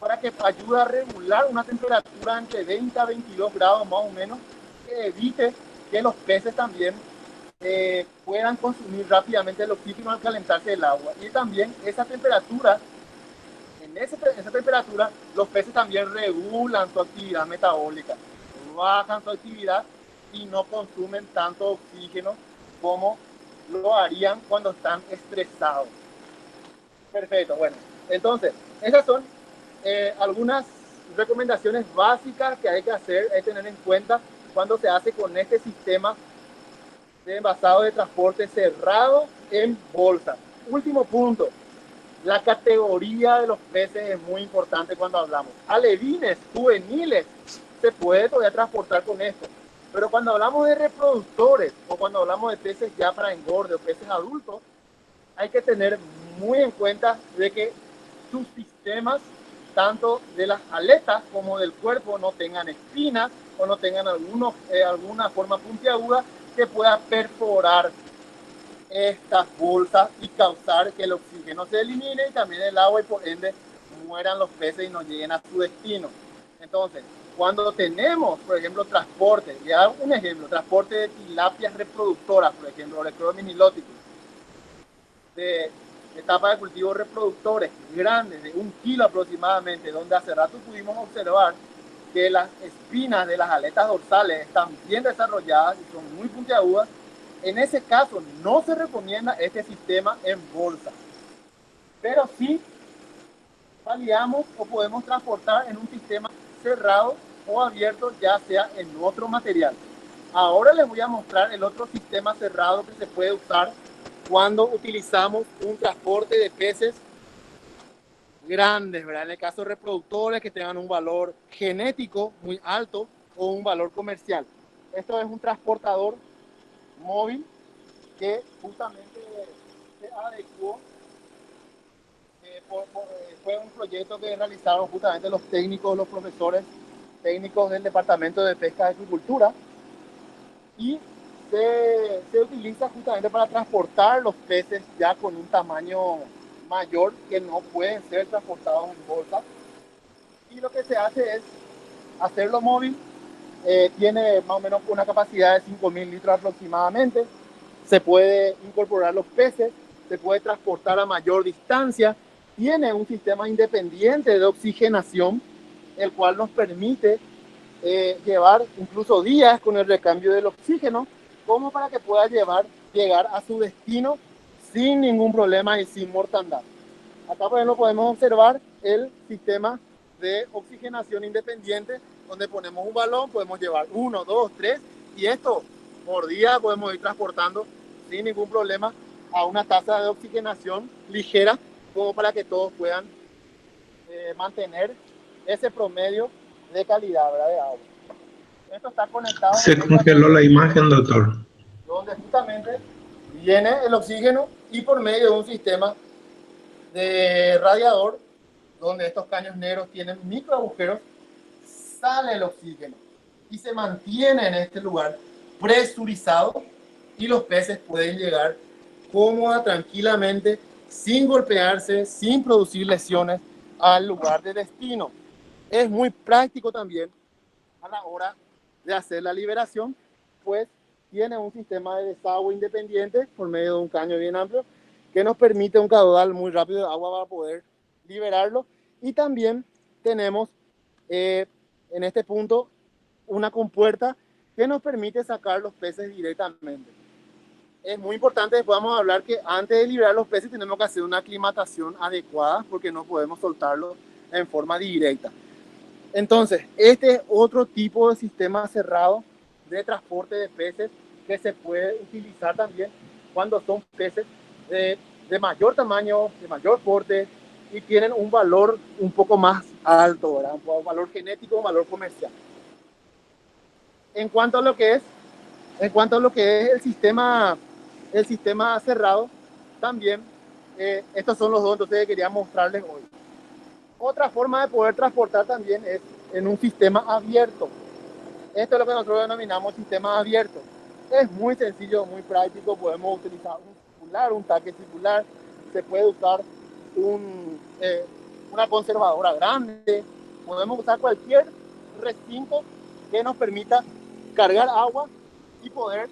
para que ayude a regular una temperatura entre 20 a 22 grados más o menos, que evite que los peces también puedan consumir rápidamente el oxígeno al calentarse el agua. Y también esa temperatura, en esa temperatura, los peces también regulan su actividad metabólica, bajan su actividad y no consumen tanto oxígeno como lo harían cuando están estresados. Perfecto, bueno, entonces, esas son algunas recomendaciones básicas que hay que hacer, hay que tener en cuenta cuando se hace con este sistema de envasado de transporte cerrado en bolsa. Último punto, la categoría de los peces es muy importante cuando hablamos. Alevines juveniles se puede todavía transportar con esto, pero cuando hablamos de reproductores o cuando hablamos de peces ya para engorde o peces adultos, hay que tener muy en cuenta de que sus sistemas, tanto de las aletas como del cuerpo, no tengan espinas o no tengan alguna forma puntiaguda que pueda perforar estas bolsas y causar que el oxígeno se elimine y también el agua, y por ende mueran los peces y no lleguen a su destino. Entonces, cuando tenemos, por ejemplo, transporte, y hago un ejemplo, transporte de tilapias reproductoras, por ejemplo, Olecrodon niloticus, de etapa de cultivo reproductores grandes, de 1 kilo aproximadamente, donde hace rato pudimos observar que las espinas de las aletas dorsales están bien desarrolladas y son muy puntiagudas. En ese caso no se recomienda este sistema en bolsa, pero sí validamos o podemos transportar en un sistema cerrado o abierto, ya sea en otro material. Ahora les voy a mostrar el otro sistema cerrado que se puede usar cuando utilizamos un transporte de peces grandes, ¿verdad? En el caso de reproductores que tengan un valor genético muy alto o un valor comercial. Esto es un transportador móvil que justamente se adecuó. Fue un proyecto que realizaron justamente los técnicos, los profesores técnicos del Departamento de Pesca y Agricultura, y se utiliza justamente para transportar los peces ya con un tamaño mayor que no pueden ser transportados en bolsa. Y lo que se hace es hacerlo móvil. Tiene más o menos una capacidad de 5.000 litros aproximadamente. Se puede incorporar los peces, se puede transportar a mayor distancia. Tiene un sistema independiente de oxigenación, el cual nos permite llevar incluso días con el recambio del oxígeno, como para que pueda llegar a su destino sin ningún problema y sin mortandad. Acá, por ejemplo, podemos observar el sistema de oxigenación independiente, donde ponemos un balón, podemos llevar 1, 2, 3, y esto por día podemos ir transportando sin ningún problema a una tasa de oxigenación ligera, como para que todos puedan mantener ese promedio de calidad, ¿verdad?, de agua. Esto está conectado. Se congeló la imagen, doctor. Donde justamente viene el oxígeno y por medio de un sistema de radiador, donde estos caños negros tienen micro agujeros, sale el oxígeno y se mantiene en este lugar presurizado, y los peces pueden llegar cómoda, tranquilamente, sin golpearse, sin producir lesiones al lugar de destino. Es muy práctico también a la hora de hacer la liberación, pues tiene un sistema de desagüe independiente por medio de un caño bien amplio que nos permite un caudal muy rápido de agua para poder liberarlo. Y también tenemos en este punto una compuerta que nos permite sacar los peces directamente. Es muy importante, después vamos a hablar que antes de liberar los peces tenemos que hacer una aclimatación adecuada, porque no podemos soltarlos en forma directa. Entonces, este es otro tipo de sistema cerrado de transporte de peces que se puede utilizar también cuando son peces de mayor tamaño, de mayor porte, y tienen un valor un poco más alto, ¿verdad? Un valor genético, un valor comercial. En cuanto a lo que es el sistema cerrado, también estos son los dos entonces que quería mostrarles hoy. Otra forma de poder transportar también es en un sistema abierto. Esto es lo que nosotros denominamos sistema abierto. Es muy sencillo, muy práctico. Podemos utilizar un circular, un tanque circular. Se puede usar una conservadora grande. Podemos usar cualquier recinto que nos permita cargar agua y poder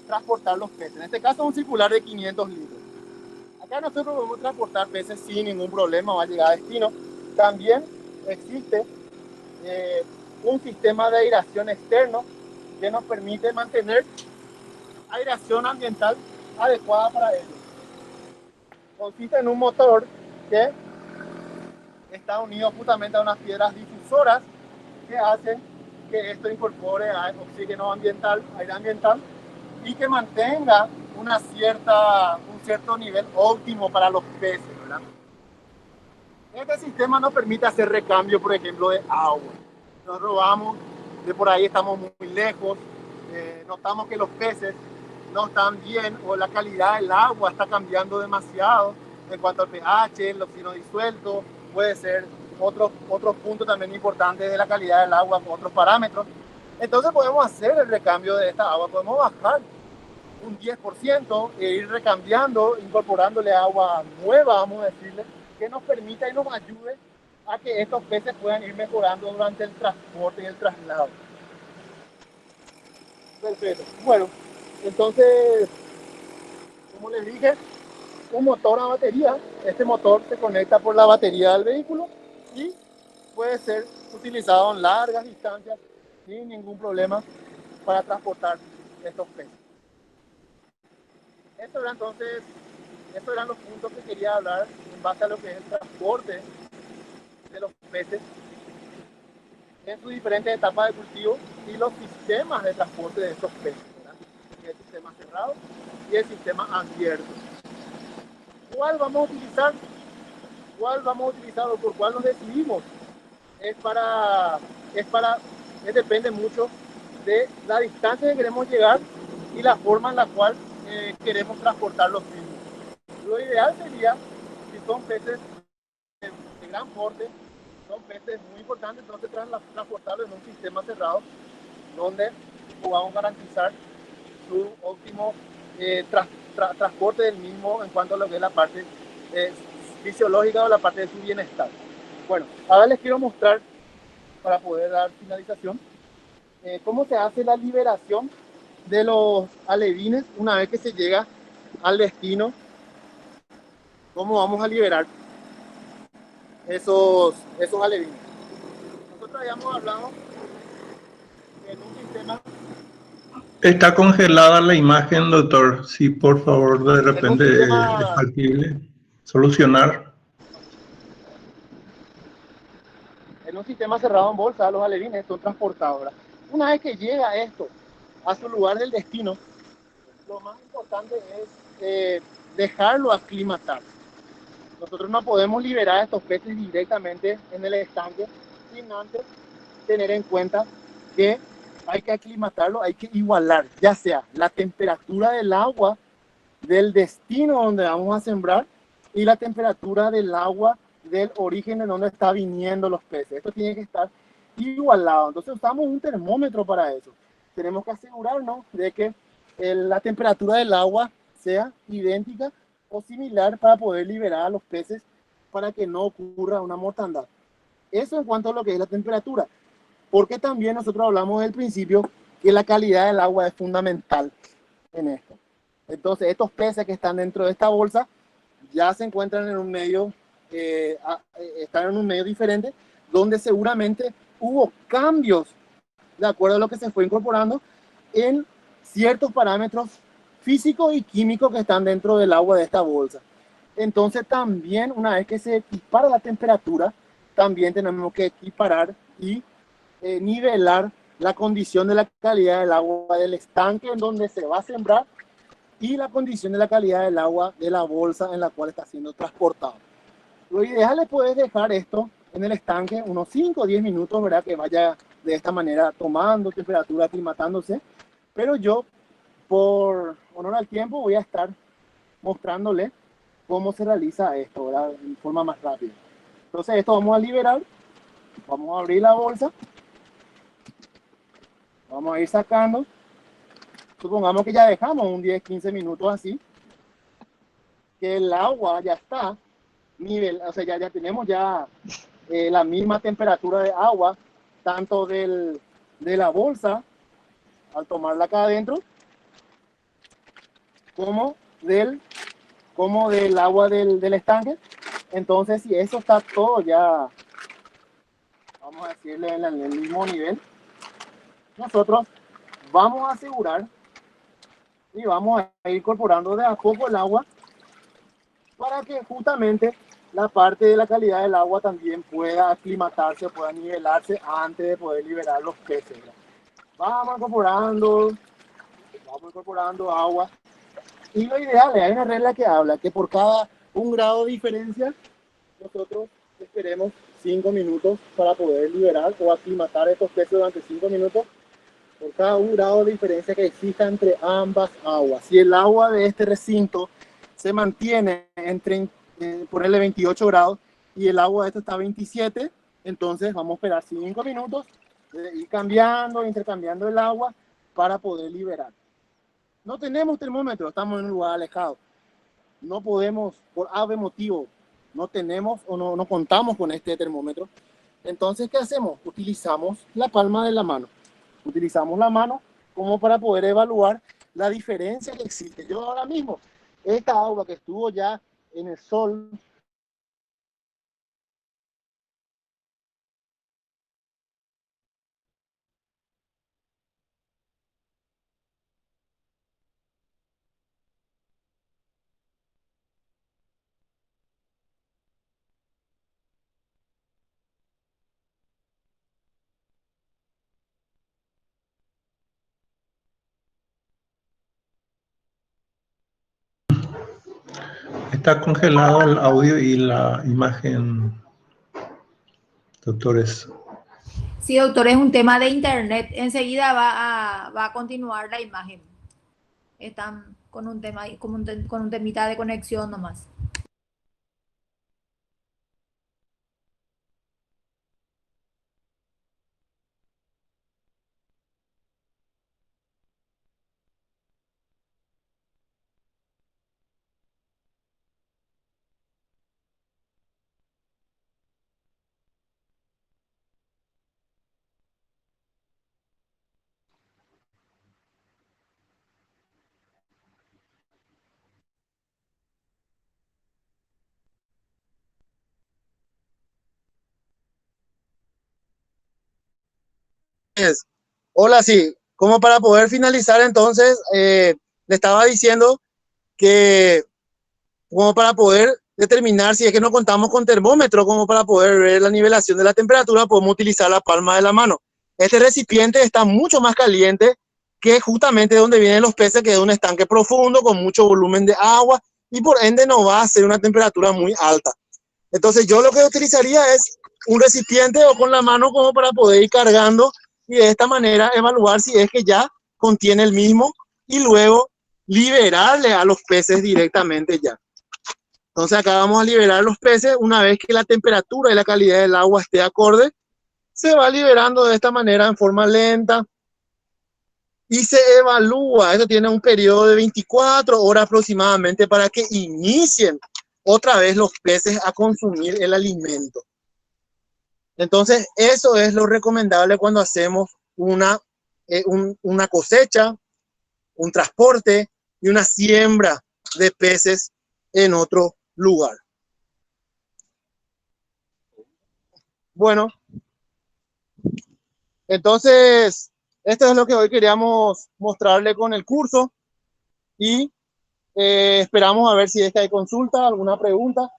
transportar los peces. En este caso, un circular de 500 litros. Acá nosotros podemos transportar peces sin ningún problema, va a llegar a destino. También existe un sistema de aireación externo que nos permite mantener aireación ambiental adecuada para ellos. Consiste en un motor que está unido justamente a unas piedras difusoras que hacen que esto incorpore oxígeno ambiental, aire ambiental, y que mantenga un cierto nivel óptimo para los peces, ¿verdad? Este sistema nos permite hacer recambio, por ejemplo, de agua. Nosotros vamos, de por ahí estamos muy lejos, notamos que los peces no están bien, o la calidad del agua está cambiando demasiado en cuanto al pH, el oxígeno disuelto, puede ser otros puntos también importantes de la calidad del agua, otros parámetros. Entonces podemos hacer el recambio de esta agua, podemos bajar un 10% e ir recambiando, incorporándole agua nueva, vamos a decirle, que nos permita y nos ayude a que estos peces puedan ir mejorando durante el transporte y el traslado. Perfecto. Bueno, entonces, como les dije, un motor a batería. Este motor se conecta por la batería del vehículo y puede ser utilizado en largas distancias sin ningún problema para transportar estos peces. Estos eran los puntos que quería hablar en base a lo que es el transporte de los peces en sus diferentes etapas de cultivo y los sistemas de transporte de estos peces, ¿verdad? El sistema cerrado y el sistema abierto. ¿Cuál vamos a utilizar? ¿Cuál vamos a utilizar o por cuál nos decidimos? Depende mucho de la distancia que queremos llegar y la forma en la cual queremos transportar los mismos. Lo ideal sería, si son peces de gran porte, son peces muy importantes, entonces transportarlos en un sistema cerrado donde podamos garantizar su óptimo transporte del mismo en cuanto a lo que es la parte fisiológica o la parte de su bienestar. Bueno, ahora les quiero mostrar, para poder dar finalización, cómo se hace la liberación de los alevines una vez que se llega al destino. Cómo vamos a liberar esos alevines. Nosotros habíamos hablado en un sistema. Está congelada la imagen, doctor. Si por favor de repente es factible solucionar. En un sistema cerrado en bolsa, los alevines son transportados, ¿verdad? Una vez que llega esto a su lugar del destino, lo más importante es dejarlo aclimatar. Nosotros no podemos liberar a estos peces directamente en el estanque sin antes tener en cuenta que hay que aclimatarlo, hay que igualar, ya sea la temperatura del agua del destino donde vamos a sembrar y la temperatura del agua del origen de donde está viniendo los peces. Esto tiene que estar igualado. Entonces usamos un termómetro para eso. Tenemos que asegurarnos de que la temperatura del agua sea idéntica o similar para poder liberar a los peces para que no ocurra una mortandad. Eso en cuanto a lo que es la temperatura. Porque también nosotros hablamos del principio que la calidad del agua es fundamental en esto. Entonces, estos peces que están dentro de esta bolsa ya se encuentran en un medio, están en un medio diferente, donde seguramente hubo cambios de acuerdo a lo que se fue incorporando en ciertos parámetros físicos y químicos que están dentro del agua de esta bolsa. Entonces, también una vez que se equipara la temperatura, también tenemos que equiparar y nivelar la condición de la calidad del agua del estanque en donde se va a sembrar y la condición de la calidad del agua de la bolsa en la cual está siendo transportado. Lo ideal es poder dejar esto en el estanque unos 5 o 10 minutos, ¿verdad? Que vaya de esta manera tomando temperatura, aclimatándose. Pero yo, por honor al tiempo, voy a estar mostrándole cómo se realiza esto, ¿verdad? En forma más rápida. Entonces esto vamos a liberar, vamos a abrir la bolsa, vamos a ir sacando. Supongamos que ya dejamos un 10-15 minutos así, que el agua ya está nivel, o sea, ya tenemos ya la misma temperatura de agua, tanto de la bolsa, al tomarla acá adentro, como del agua del estanque. Entonces, si eso está todo ya, vamos a decirle, en el mismo nivel, nosotros vamos a asegurar y vamos a ir incorporando de a poco el agua para que justamente la parte de la calidad del agua también pueda aclimatarse, pueda nivelarse antes de poder liberar los peces. Vamos incorporando agua. Y lo ideal es, hay una regla que habla que por cada 1 grado de diferencia, nosotros esperemos 5 minutos para poder liberar o aclimatar estos peces durante 5 minutos. Por cada 1 grado de diferencia que exista entre ambas aguas. Si el agua de este recinto se mantiene entre, ponerle 28 grados y el agua de esto está a 27, entonces vamos a esperar 5 minutos, ir cambiando, intercambiando el agua para poder liberar. No tenemos termómetro, estamos en un lugar alejado. No podemos, por ave motivo, no tenemos o no contamos con este termómetro. Entonces, ¿qué hacemos? Utilizamos la palma de la mano. Utilizamos la mano como para poder evaluar la diferencia que existe. Yo ahora mismo, esta agua que estuvo ya en el sol, Está congelado el audio y la imagen, doctores. Sí, doctor, es un tema de internet. Enseguida va a continuar la imagen. Están con un tema, con un temita de conexión nomás. Hola, sí, como para poder finalizar entonces, le estaba diciendo que como para poder determinar si es que no contamos con termómetro, como para poder ver la nivelación de la temperatura, podemos utilizar la palma de la mano. Este recipiente está mucho más caliente que justamente donde vienen los peces, que es un estanque profundo con mucho volumen de agua y por ende no va a ser una temperatura muy alta. Entonces yo lo que utilizaría es un recipiente o con la mano como para poder ir cargando y de esta manera evaluar si es que ya contiene el mismo y luego liberarle a los peces directamente ya. Entonces acá vamos a liberar los peces. Una vez que la temperatura y la calidad del agua esté acorde, se va liberando de esta manera en forma lenta y se evalúa. Esto tiene un periodo de 24 horas aproximadamente para que inicien otra vez los peces a consumir el alimento. Entonces eso es lo recomendable cuando hacemos una cosecha, un transporte y una siembra de peces en otro lugar. Bueno, entonces esto es lo que hoy queríamos mostrarle con el curso y esperamos a ver si es que hay consulta, alguna pregunta.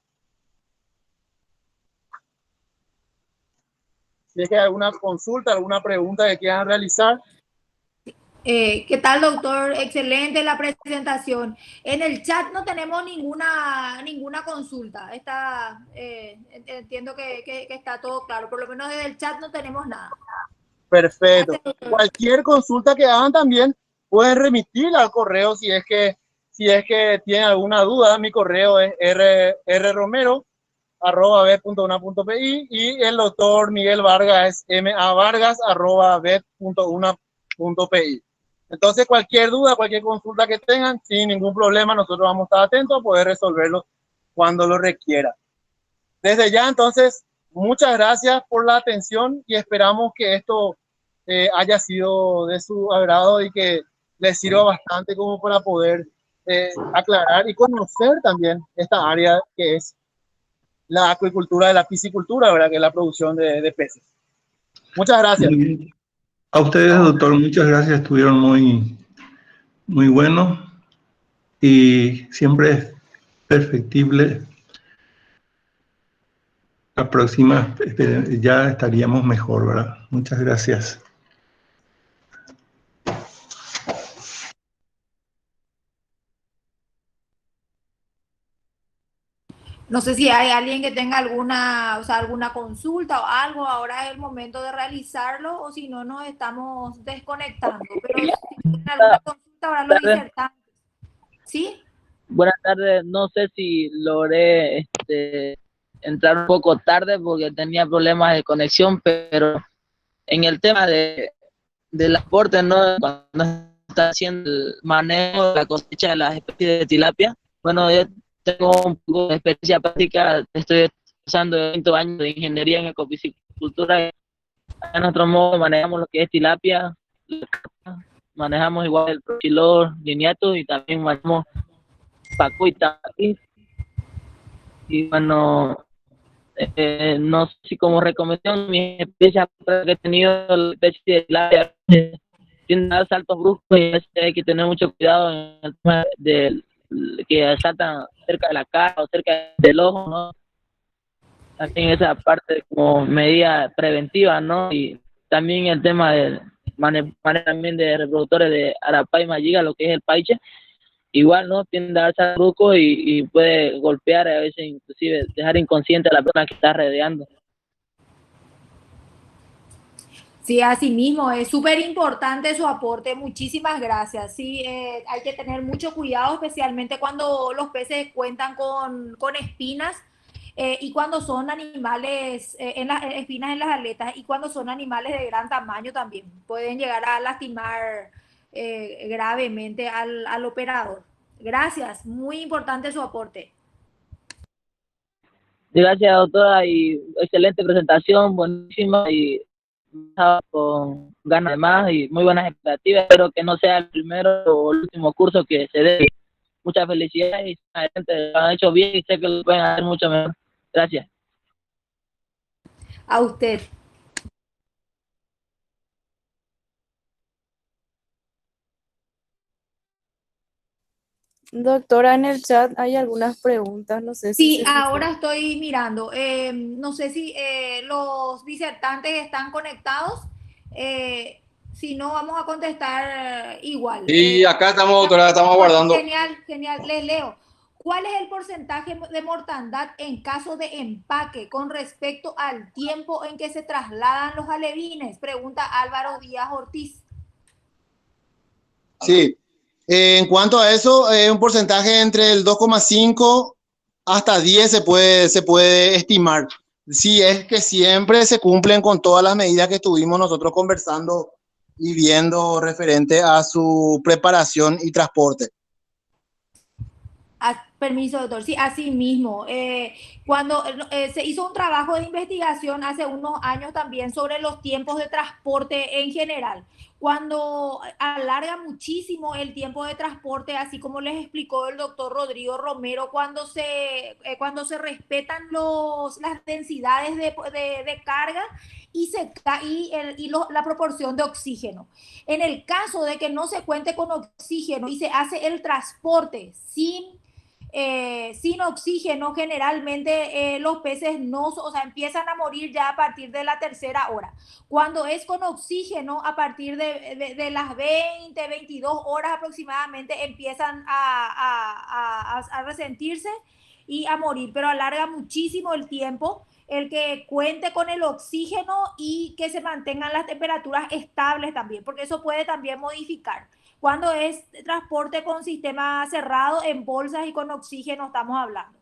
Si es que hay alguna consulta, alguna pregunta que quieran realizar. ¿Qué tal, doctor? Excelente la presentación. En el chat no tenemos ninguna consulta. Entiendo que está todo claro. Por lo menos desde el chat no tenemos nada. Perfecto. Cualquier consulta que hagan también pueden remitirla al correo si es que tienen alguna duda. Mi correo es rromero@bet.una.pi y el doctor Miguel Vargas es mavargas@bet.una.pi. Entonces, cualquier duda, cualquier consulta que tengan, sin ningún problema, nosotros vamos a estar atentos a poder resolverlo cuando lo requiera. Desde ya, entonces, muchas gracias por la atención y esperamos que esto haya sido de su agrado y que les sirva bastante como para poder aclarar y conocer también esta área que es la acuicultura, de la piscicultura, ¿verdad? Que es la producción de peces. Muchas gracias. A ustedes, doctor, muchas gracias. Estuvieron muy buenos y siempre es perfectible. La próxima ya estaríamos mejor, ¿verdad? Muchas gracias. No sé si hay alguien que tenga alguna consulta o algo. Ahora es el momento de realizarlo o si no nos estamos desconectando. Pero si tienen alguna consulta, ahora lo disertamos. ¿Sí? Buenas tardes. No sé si logré entrar un poco tarde porque tenía problemas de conexión, pero en el tema del aporte, ¿no? Cuando está haciendo el manejo de la cosecha de las especies de tilapia, bueno, yo tengo un poco de experiencia práctica, estoy usando el quinto año de ingeniería en ecopiscicultura. A nuestro modo manejamos lo que es tilapia, manejamos igual el prochilor, lineato y también manejamos paco y taqui. Y bueno, no sé si como recomendación, mi experiencia que he tenido la especie de tilapia tiene saltos bruscos y hay que tener mucho cuidado en el tema de que saltan cerca de la cara o cerca del ojo, ¿no? También esa parte como medida preventiva, ¿no? Y también el tema de manejo también de reproductores de arapá y mayiga, lo que es el paiche, igual, ¿no? Tiende a darse al truco y puede golpear, a veces inclusive dejar inconsciente a la persona que está rodeando. Sí, así mismo, es súper importante su aporte, muchísimas gracias. Sí, hay que tener mucho cuidado, especialmente cuando los peces cuentan con espinas y cuando son animales, en las espinas en las aletas y cuando son animales de gran tamaño también, pueden llegar a lastimar gravemente al operador. Gracias, muy importante su aporte. Gracias, doctora, y excelente presentación, buenísima, y con ganas de más y muy buenas expectativas. Espero que no sea el primero o el último curso que se dé. Muchas felicidades y lo han hecho bien y sé que lo pueden hacer mucho mejor. Gracias. A usted. Doctora, en el chat hay algunas preguntas, no sé si Sí, se ahora estoy mirando. No sé si los disertantes están conectados. Si no, vamos a contestar igual. Y acá estamos, doctora, estamos aguardando. Genial, genial. Les leo. ¿Cuál es el porcentaje de mortandad en caso de empaque con respecto al tiempo en que se trasladan los alevines? Pregunta Álvaro Díaz Ortiz. Sí, en cuanto a eso, un porcentaje entre el 2,5 hasta 10 se puede estimar. Si es que siempre se cumplen con todas las medidas que estuvimos nosotros conversando y viendo referente a su preparación y transporte. Permiso, doctor. Sí, así mismo. Cuando se hizo un trabajo de investigación hace unos años también sobre los tiempos de transporte en general. Cuando alarga muchísimo el tiempo de transporte, así como les explicó el doctor Rodrigo Romero, cuando se respetan las densidades de carga y la proporción de oxígeno. En el caso de que no se cuente con oxígeno y se hace el transporte sin oxígeno, generalmente los peces empiezan a morir ya a partir de la tercera hora. Cuando es con oxígeno, a partir de las 20, 22 horas aproximadamente, empiezan a resentirse y a morir, pero alarga muchísimo el tiempo el que cuente con el oxígeno y que se mantengan las temperaturas estables también, porque eso puede también modificar. Cuando es transporte con sistema cerrado, en bolsas y con oxígeno estamos hablando.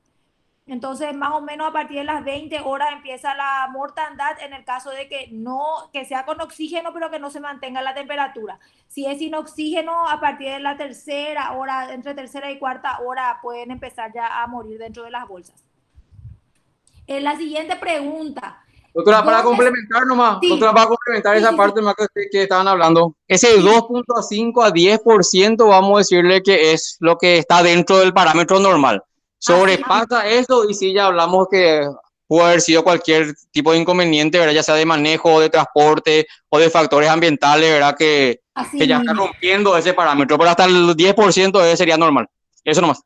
Entonces, más o menos a partir de las 20 horas empieza la mortandad en el caso de que sea con oxígeno, pero que no se mantenga la temperatura. Si es sin oxígeno, a partir de la tercera hora, entre tercera y cuarta hora, pueden empezar ya a morir dentro de las bolsas. La siguiente pregunta. Doctora, para complementar nomás, sí. Doctora, para complementar esa parte más que estaban hablando, ese 2.5 a 10% vamos a decirle que es lo que está dentro del parámetro normal. Sobrepasa eso y sí ya hablamos que puede haber sido cualquier tipo de inconveniente, ¿verdad? Ya sea de manejo, de transporte o de factores ambientales, ¿verdad? Que ya está rompiendo ese parámetro, pero hasta el 10% sería normal. Eso nomás.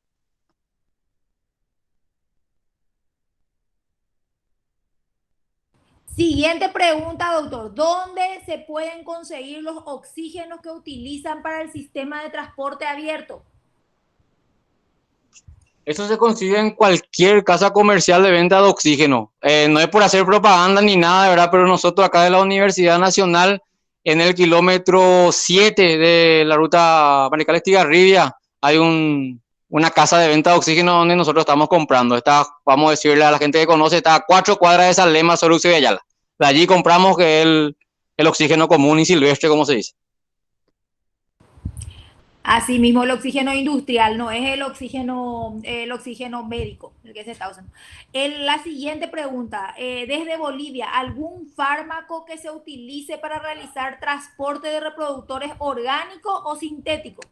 Siguiente pregunta, doctor. ¿Dónde se pueden conseguir los oxígenos que utilizan para el sistema de transporte abierto? Eso se consigue en cualquier casa comercial de venta de oxígeno. No es por hacer propaganda ni nada, ¿verdad? Pero nosotros acá de la Universidad Nacional, en el kilómetro 7 de la ruta Mariscal Estigarribia, hay una casa de venta de oxígeno donde nosotros estamos comprando. Está, vamos a decirle a la gente que conoce, está a 4 cuadras de Salema, Soruxo y Ayala. De allí compramos que es el oxígeno común y silvestre, como se dice. Así mismo, el oxígeno industrial, no es el oxígeno médico, el que se está usando. La siguiente pregunta, desde Bolivia, ¿algún fármaco que se utilice para realizar transporte de reproductores orgánicos o sintéticos?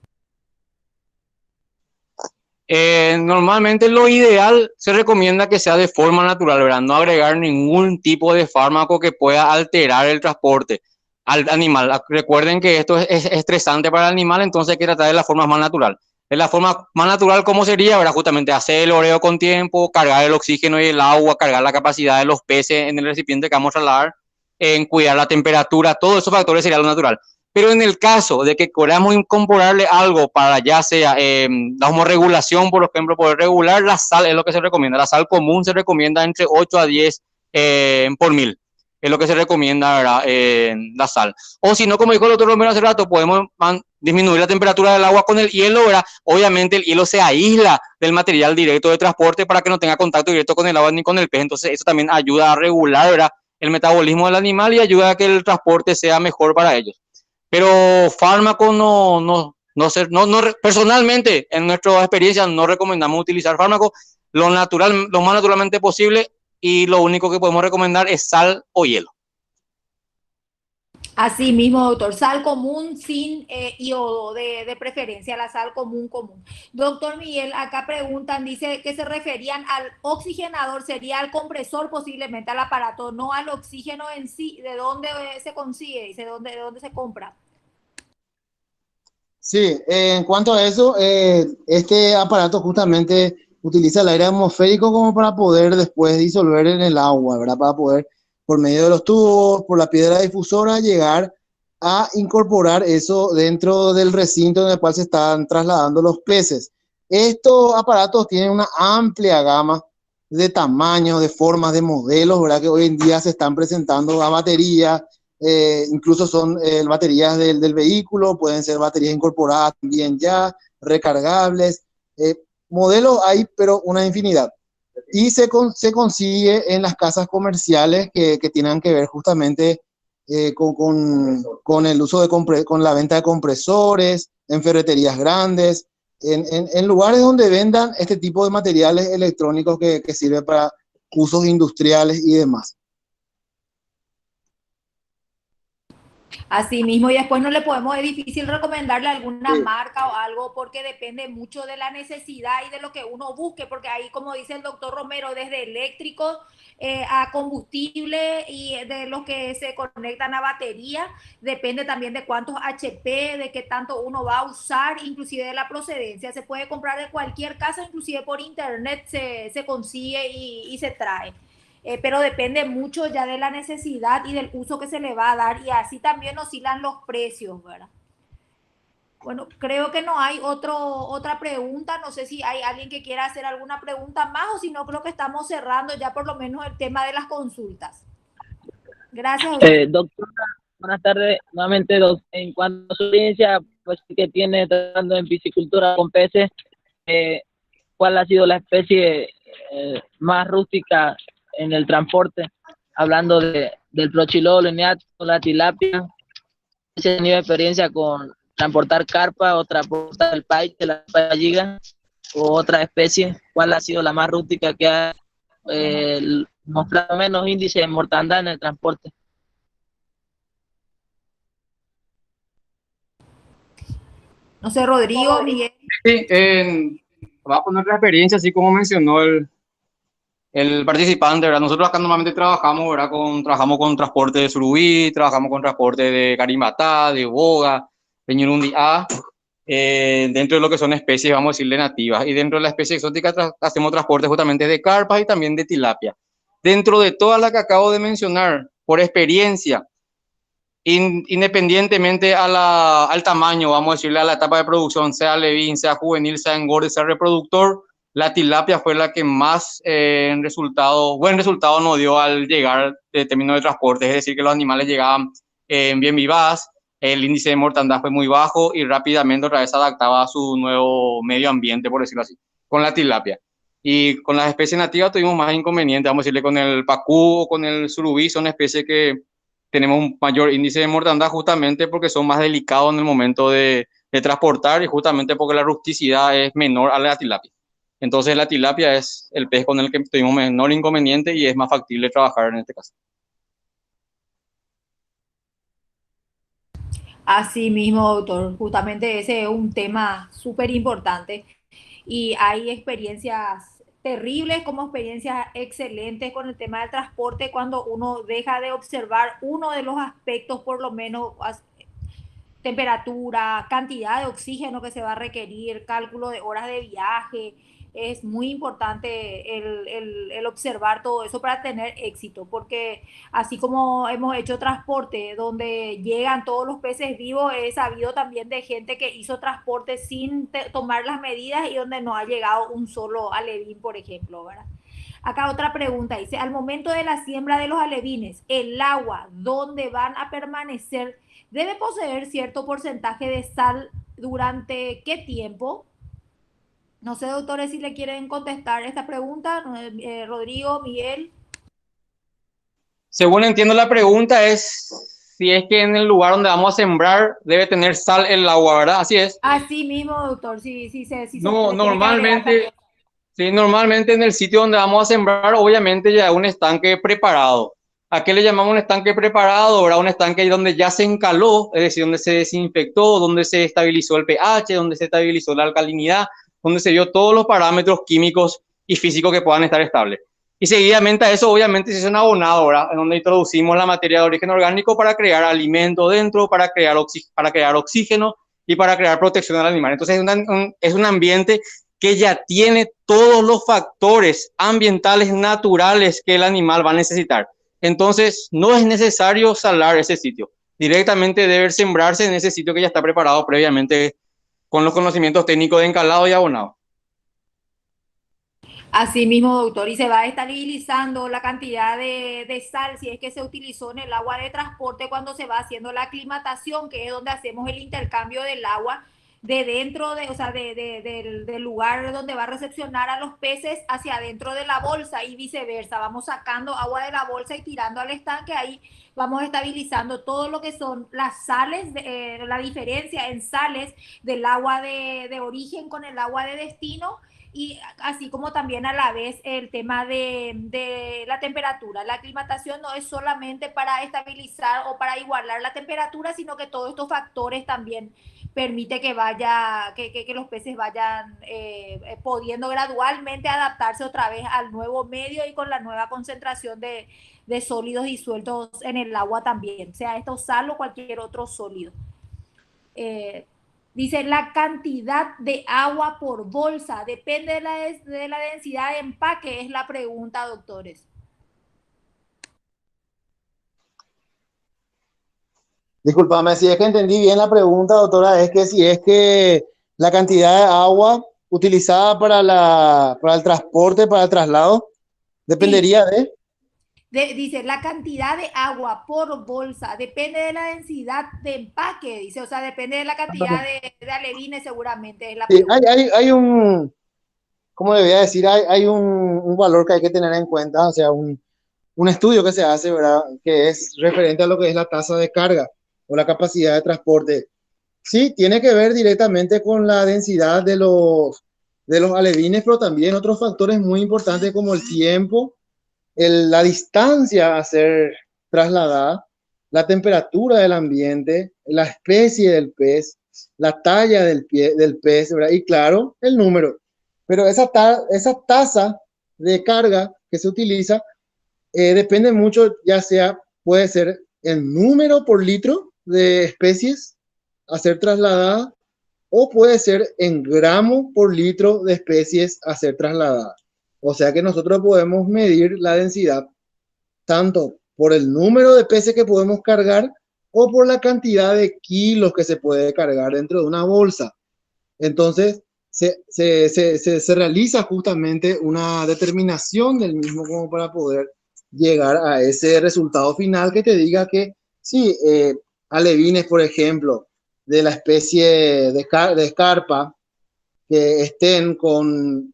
Normalmente lo ideal se recomienda que sea de forma natural, ¿verdad? No agregar ningún tipo de fármaco que pueda alterar el transporte al animal. Recuerden que esto es estresante para el animal, entonces hay que tratar de la forma más natural. De la forma más natural, ¿cómo sería? ¿Verdad? Justamente hacer el oreo con tiempo, cargar el oxígeno y el agua, cargar la capacidad de los peces en el recipiente que vamos a trasladar, en cuidar la temperatura, todos esos factores sería lo natural. Pero en el caso de que queramos incorporarle algo para ya sea la homorregulación, por ejemplo, poder regular la sal, es lo que se recomienda. La sal común se recomienda entre 8 a 10 por mil. Es lo que se recomienda, ¿verdad? La sal. O si no, como dijo el doctor Romero hace rato, podemos disminuir la temperatura del agua con el hielo, ¿verdad? Obviamente el hielo se aísla del material directo de transporte para que no tenga contacto directo con el agua ni con el pez. Entonces eso también ayuda a regular, ¿verdad?, el metabolismo del animal y ayuda a que el transporte sea mejor para ellos. Pero fármacos personalmente, en nuestra experiencia, no recomendamos utilizar fármacos lo más naturalmente posible, y lo único que podemos recomendar es sal o hielo. Así mismo, doctor, sal común sin iodo, de preferencia, la sal común. Doctor Miguel, acá preguntan, dice que se referían al oxigenador, sería al compresor posiblemente, al aparato, no al oxígeno en sí. ¿De dónde se consigue? Dice, ¿de dónde se compra? Sí, en cuanto a eso, este aparato justamente utiliza el aire atmosférico como para poder después disolver en el agua, ¿verdad? Para poder, por medio de los tubos, por la piedra difusora, llegar a incorporar eso dentro del recinto en el cual se están trasladando los peces. Estos aparatos tienen una amplia gama de tamaños, de formas, de modelos, ¿verdad? Que hoy en día se están presentando a batería. Incluso son baterías del vehículo, pueden ser baterías incorporadas también ya, recargables. Modelos hay, pero una infinidad. Y se consigue en las casas comerciales que tienen que ver justamente con el uso con la venta de compresores, en ferreterías grandes, en lugares donde vendan este tipo de materiales electrónicos que sirven para usos industriales y demás. Así mismo, y después no le podemos, es difícil recomendarle alguna marca o algo porque depende mucho de la necesidad y de lo que uno busque, porque ahí, como dice el doctor Romero, desde eléctricos a combustible y de los que se conectan a batería, depende también de cuántos HP, de qué tanto uno va a usar, inclusive de la procedencia. Se puede comprar de cualquier casa, inclusive por internet se consigue y se trae. Pero depende mucho ya de la necesidad y del uso que se le va a dar, y así también oscilan los precios, ¿verdad? Bueno, creo que no hay otra pregunta, no sé si hay alguien que quiera hacer alguna pregunta más, o si no, creo que estamos cerrando ya por lo menos el tema de las consultas. Gracias. Doctora, buenas tardes. Nuevamente, en cuanto a su experiencia pues, que tiene tratando en piscicultura con peces, ¿cuál ha sido la especie más rústica en el transporte? Hablando del prochilolo, leniato, la tilapia, ¿se ha tenido experiencia con transportar carpa o transportar el paiche, la payiga o otra especie? ¿Cuál ha sido la más rústica que ha mostrado menos índice de mortandad en el transporte? No sé, Rodrigo, Miguel. Sí, va a poner la experiencia, así como mencionó el participante, ¿verdad? Nosotros acá normalmente trabajamos, ¿verdad? Trabajamos con transporte de surubí, trabajamos con transporte de carimatá, de boga, de ñurundi A, dentro de lo que son especies, vamos a decirle, nativas. Y dentro de la especie exótica hacemos transporte justamente de carpas y también de tilapia. Dentro de todas las que acabo de mencionar, por experiencia, independientemente al tamaño, vamos a decirle, a la etapa de producción, sea levín, sea juvenil, sea engorde, sea reproductor, la tilapia fue la que más buen resultado nos dio al llegar en términos de transporte, es decir, que los animales llegaban bien vivaz, el índice de mortandad fue muy bajo y rápidamente otra vez se adaptaba a su nuevo medio ambiente, por decirlo así, con la tilapia. Y con las especies nativas tuvimos más inconvenientes, vamos a decirle, con el pacú o con el surubí, son especies que tenemos un mayor índice de mortandad justamente porque son más delicados en el momento de transportar y justamente porque la rusticidad es menor a la tilapia. Entonces la tilapia es el pez con el que tuvimos menor inconveniente y es más factible trabajar en este caso. Así mismo, doctor, justamente ese es un tema súper importante y hay experiencias terribles como experiencias excelentes con el tema del transporte cuando uno deja de observar uno de los aspectos, por lo menos temperatura, cantidad de oxígeno que se va a requerir, cálculo de horas de viaje, es muy importante el observar todo eso para tener éxito, porque así como hemos hecho transporte donde llegan todos los peces vivos, he sabido también de gente que hizo transporte sin tomar las medidas y donde no ha llegado un solo alevín, por ejemplo, ¿verdad? Acá otra pregunta, dice, al momento de la siembra de los alevines, el agua donde van a permanecer debe poseer cierto porcentaje de sal durante qué tiempo. No sé, doctores, si le quieren contestar esta pregunta, Rodrigo, Miguel. Según entiendo la pregunta es si es que en el lugar donde vamos a sembrar debe tener sal el agua, ¿verdad? Así es. Así mismo, doctor, sí, No, normalmente, sí, normalmente en el sitio donde vamos a sembrar, obviamente ya es un estanque preparado. ¿A qué le llamamos un estanque preparado? ¿Verdad? Un estanque donde ya se encaló, es decir, donde se desinfectó, donde se estabilizó el pH, donde se estabilizó la alcalinidad, donde se vio todos los parámetros químicos y físicos que puedan estar estables. Y seguidamente a eso, obviamente, se hizo un abonado, ¿verdad? En donde introducimos la materia de origen orgánico para crear alimento dentro, para crear oxígeno y para crear protección al animal. Entonces es un ambiente que ya tiene todos los factores ambientales naturales que el animal va a necesitar. Entonces no es necesario salar ese sitio. Directamente debe sembrarse en ese sitio que ya está preparado previamente con los conocimientos técnicos de encalado y abonado. Así mismo, doctor, y se va estabilizando la cantidad de sal si es que se utilizó en el agua de transporte cuando se va haciendo la aclimatación, que es donde hacemos el intercambio del agua de dentro del lugar donde va a recepcionar a los peces hacia adentro de la bolsa y viceversa. Vamos sacando agua de la bolsa y tirando al estanque, ahí vamos estabilizando todo lo que son las sales, la diferencia en sales del agua de origen con el agua de destino, y así como también a la vez el tema de la temperatura. La aclimatación no es solamente para estabilizar o para igualar la temperatura, sino que todos estos factores también permite que los peces vayan pudiendo gradualmente adaptarse otra vez al nuevo medio y con la nueva concentración de sólidos disueltos en el agua también, sea esto sal o cualquier otro sólido. Dice, la cantidad de agua por bolsa depende de la densidad de empaque, es la pregunta, doctores. Disculpame, si es que entendí bien la pregunta, doctora, es que si es que la cantidad de agua utilizada para el transporte, para el traslado, dependería sí. Dice, la cantidad de agua por bolsa depende de la densidad de empaque, dice, o sea, depende de la cantidad de alevines seguramente. Es la sí, hay un, ¿cómo le voy a decir? Hay un valor que hay que tener en cuenta, o sea, un estudio que se hace, ¿verdad? Que es referente a lo que es la tasa de carga o la capacidad de transporte. Sí, tiene que ver directamente con la densidad de los alevines, pero también otros factores muy importantes como el tiempo, la distancia a ser trasladada, la temperatura del ambiente, la especie del pez, la talla del pez, ¿verdad? Y claro, el número. Pero esa tasa de carga que se utiliza depende mucho, ya sea, puede ser el número por litro de especies a ser trasladada o puede ser en gramos por litro de especies a ser trasladada. O sea que nosotros podemos medir la densidad tanto por el número de peces que podemos cargar o por la cantidad de kilos que se puede cargar dentro de una bolsa. Entonces, se realiza justamente una determinación del mismo como para poder llegar a ese resultado final que te diga que sí, alevines, por ejemplo, de la especie de escarpa, que estén con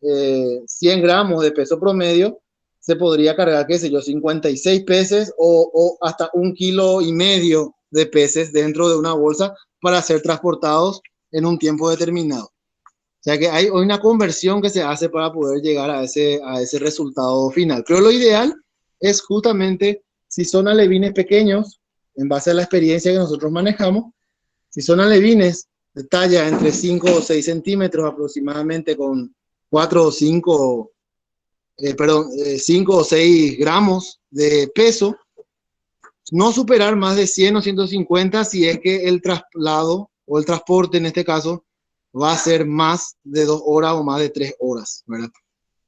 100 gramos de peso promedio, se podría cargar, qué sé yo, 56 peces o hasta 1,5 kilos de peces dentro de una bolsa para ser transportados en un tiempo determinado. O sea que hay una conversión que se hace para poder llegar a ese resultado final. Pero lo ideal es justamente, si son alevines pequeños, en base a la experiencia que nosotros manejamos, si son alevines de talla entre 5 o 6 centímetros aproximadamente con 5 o 6 gramos de peso, no superar más de 100 o 150 si es que el traslado o el transporte en este caso va a ser más de 2 horas o más de 3 horas, ¿verdad?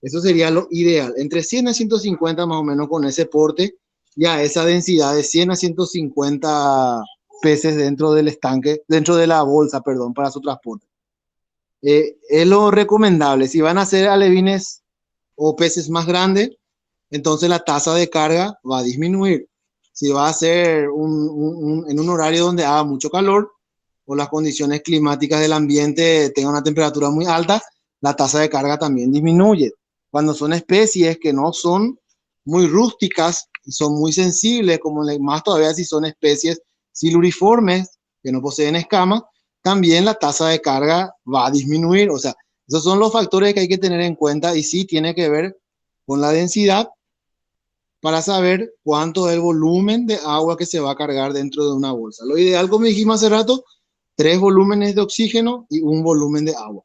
Eso sería lo ideal, entre 100 a 150 más o menos con ese porte y a esa densidad de 100 a 150 peces dentro del estanque, dentro de la bolsa, perdón, para su transporte. Es lo recomendable. Si van a hacer alevines o peces más grandes, entonces la tasa de carga va a disminuir. Si va a ser en un horario donde haga mucho calor o las condiciones climáticas del ambiente tengan una temperatura muy alta, la tasa de carga también disminuye. Cuando son especies que no son muy rústicas y son muy sensibles, como más todavía si son especies siluriformes que no poseen escamas, también la tasa de carga va a disminuir. O sea, esos son los factores que hay que tener en cuenta y sí tiene que ver con la densidad para saber cuánto es el volumen de agua que se va a cargar dentro de una bolsa. Lo ideal, como dijimos hace rato, 3 volúmenes de oxígeno y 1 volumen de agua.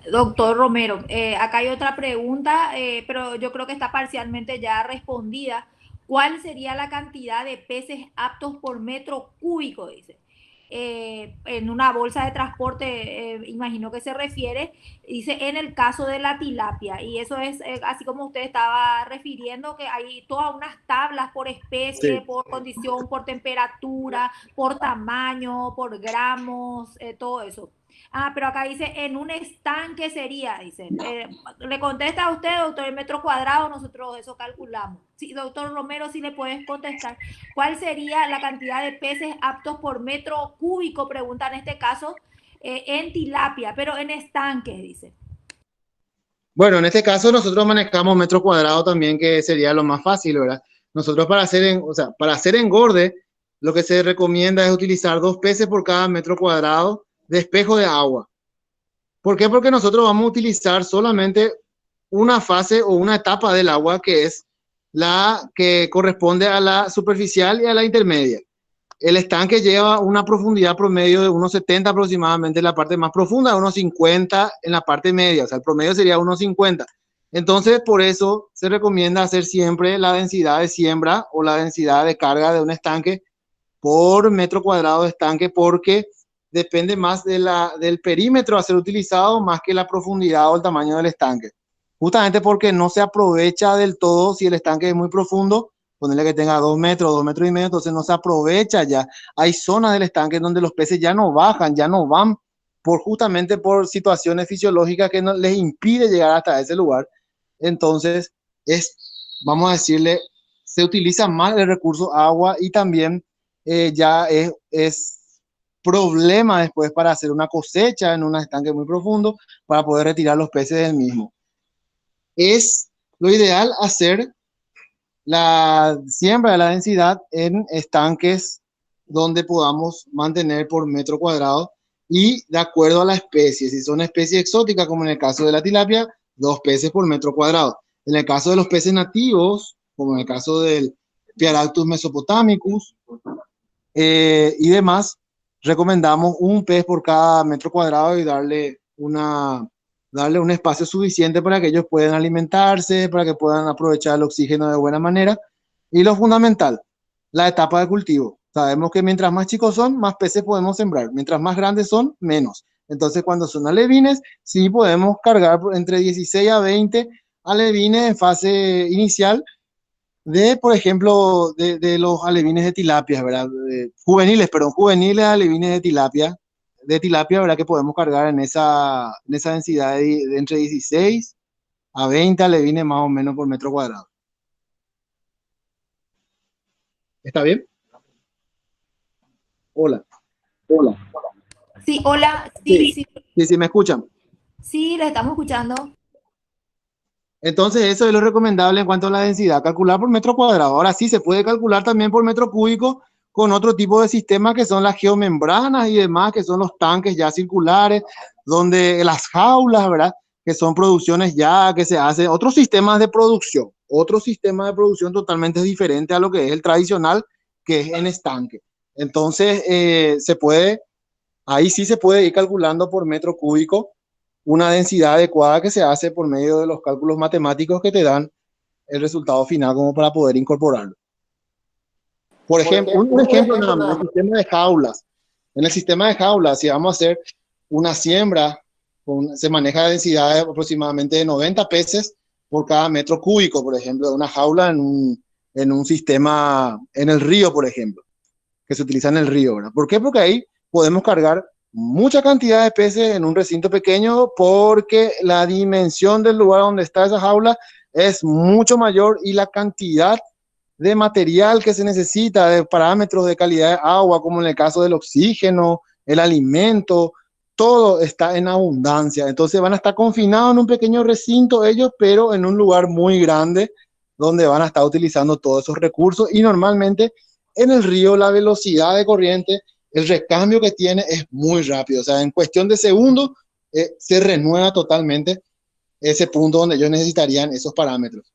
Doctor Romero, acá hay otra pregunta, pero yo creo que está parcialmente ya respondida. ¿Cuál sería la cantidad de peces aptos por metro cúbico? Dice. En una bolsa de transporte, imagino que se refiere, dice en el caso de la tilapia, y eso es así como usted estaba refiriendo, que hay todas unas tablas por especie, sí, por condición, por temperatura, por tamaño, por gramos, todo eso. Ah, pero acá dice, en un estanque sería, dice. Le contesta a usted, doctor, el metro cuadrado, nosotros eso calculamos. Sí, doctor Romero, si le puedes contestar. ¿Cuál sería la cantidad de peces aptos por metro cúbico? Pregunta en este caso, en tilapia, pero en estanques, dice. Bueno, en este caso nosotros manejamos metro cuadrado también, que sería lo más fácil, ¿verdad? Nosotros para hacer engorde, lo que se recomienda es utilizar 2 peces por cada metro cuadrado de espejo de agua. ¿Por qué? Porque nosotros vamos a utilizar solamente una fase o una etapa del agua, que es la que corresponde a la superficial y a la intermedia. El estanque lleva una profundidad promedio de unos 70 aproximadamente en la parte más profunda, unos 50 en la parte media, o sea, el promedio sería unos 50. Entonces, por eso se recomienda hacer siempre la densidad de siembra o la densidad de carga de un estanque por metro cuadrado de estanque, porque depende más del perímetro a ser utilizado más que la profundidad o el tamaño del estanque. Justamente porque no se aprovecha del todo si el estanque es muy profundo, ponerle que tenga 2 metros, 2 metros y medio, entonces no se aprovecha ya. Hay zonas del estanque donde los peces ya no bajan, ya no van, justamente por situaciones fisiológicas que no les impide llegar hasta ese lugar. Entonces, vamos a decirle, se utiliza más el recurso agua y también ya es problema después para hacer una cosecha en un estanque muy profundo para poder retirar los peces del mismo. Es lo ideal hacer la siembra de la densidad en estanques donde podamos mantener por metro cuadrado y de acuerdo a la especie. Si son especies exóticas, como en el caso de la tilapia, 2 peces por metro cuadrado. En el caso de los peces nativos, como en el caso del Piaractus mesopotamicus y demás, recomendamos 1 pez por cada metro cuadrado y darle un espacio suficiente para que ellos puedan alimentarse, para que puedan aprovechar el oxígeno de buena manera. Y lo fundamental, la etapa de cultivo. Sabemos que mientras más chicos son, más peces podemos sembrar. Mientras más grandes son, menos. Entonces, cuando son alevines, sí podemos cargar entre 16 a 20 alevines en fase inicial, por ejemplo, de los alevines de tilapia, ¿verdad? Juveniles alevines de tilapia, ¿verdad? Que podemos cargar en esa densidad de entre 16 a 20 alevines más o menos por metro cuadrado. ¿Está bien? Hola. Sí, hola. Sí, ¿me escuchan? Sí, les estamos escuchando. Entonces, eso es lo recomendable en cuanto a la densidad, calcular por metro cuadrado. Ahora sí, se puede calcular también por metro cúbico con otro tipo de sistemas que son las geomembranas y demás, que son los tanques ya circulares, donde las jaulas, ¿verdad? Que son producciones ya que se hacen, otros sistemas de producción totalmente diferente a lo que es el tradicional, que es en estanque. Entonces, ahí sí se puede ir calculando por metro cúbico una densidad adecuada que se hace por medio de los cálculos matemáticos que te dan el resultado final como para poder incorporarlo. Por ejemplo, un ejemplo nada más, el sistema de jaulas. En el sistema de jaula, si vamos a hacer una siembra, se maneja densidad de aproximadamente 90 peces por cada metro cúbico, por ejemplo, de una jaula en un sistema, en el río, por ejemplo, que se utiliza en el río, ¿verdad? ¿Por qué? Porque ahí podemos cargar mucha cantidad de peces en un recinto pequeño porque la dimensión del lugar donde está esa jaula es mucho mayor y la cantidad de material que se necesita, de parámetros de calidad de agua, como en el caso del oxígeno, el alimento, todo está en abundancia. Entonces van a estar confinados en un pequeño recinto ellos, pero en un lugar muy grande donde van a estar utilizando todos esos recursos y normalmente en el río la velocidad de corriente, el recambio que tiene es muy rápido. O sea, en cuestión de segundos se renueva totalmente ese punto donde ellos necesitarían esos parámetros.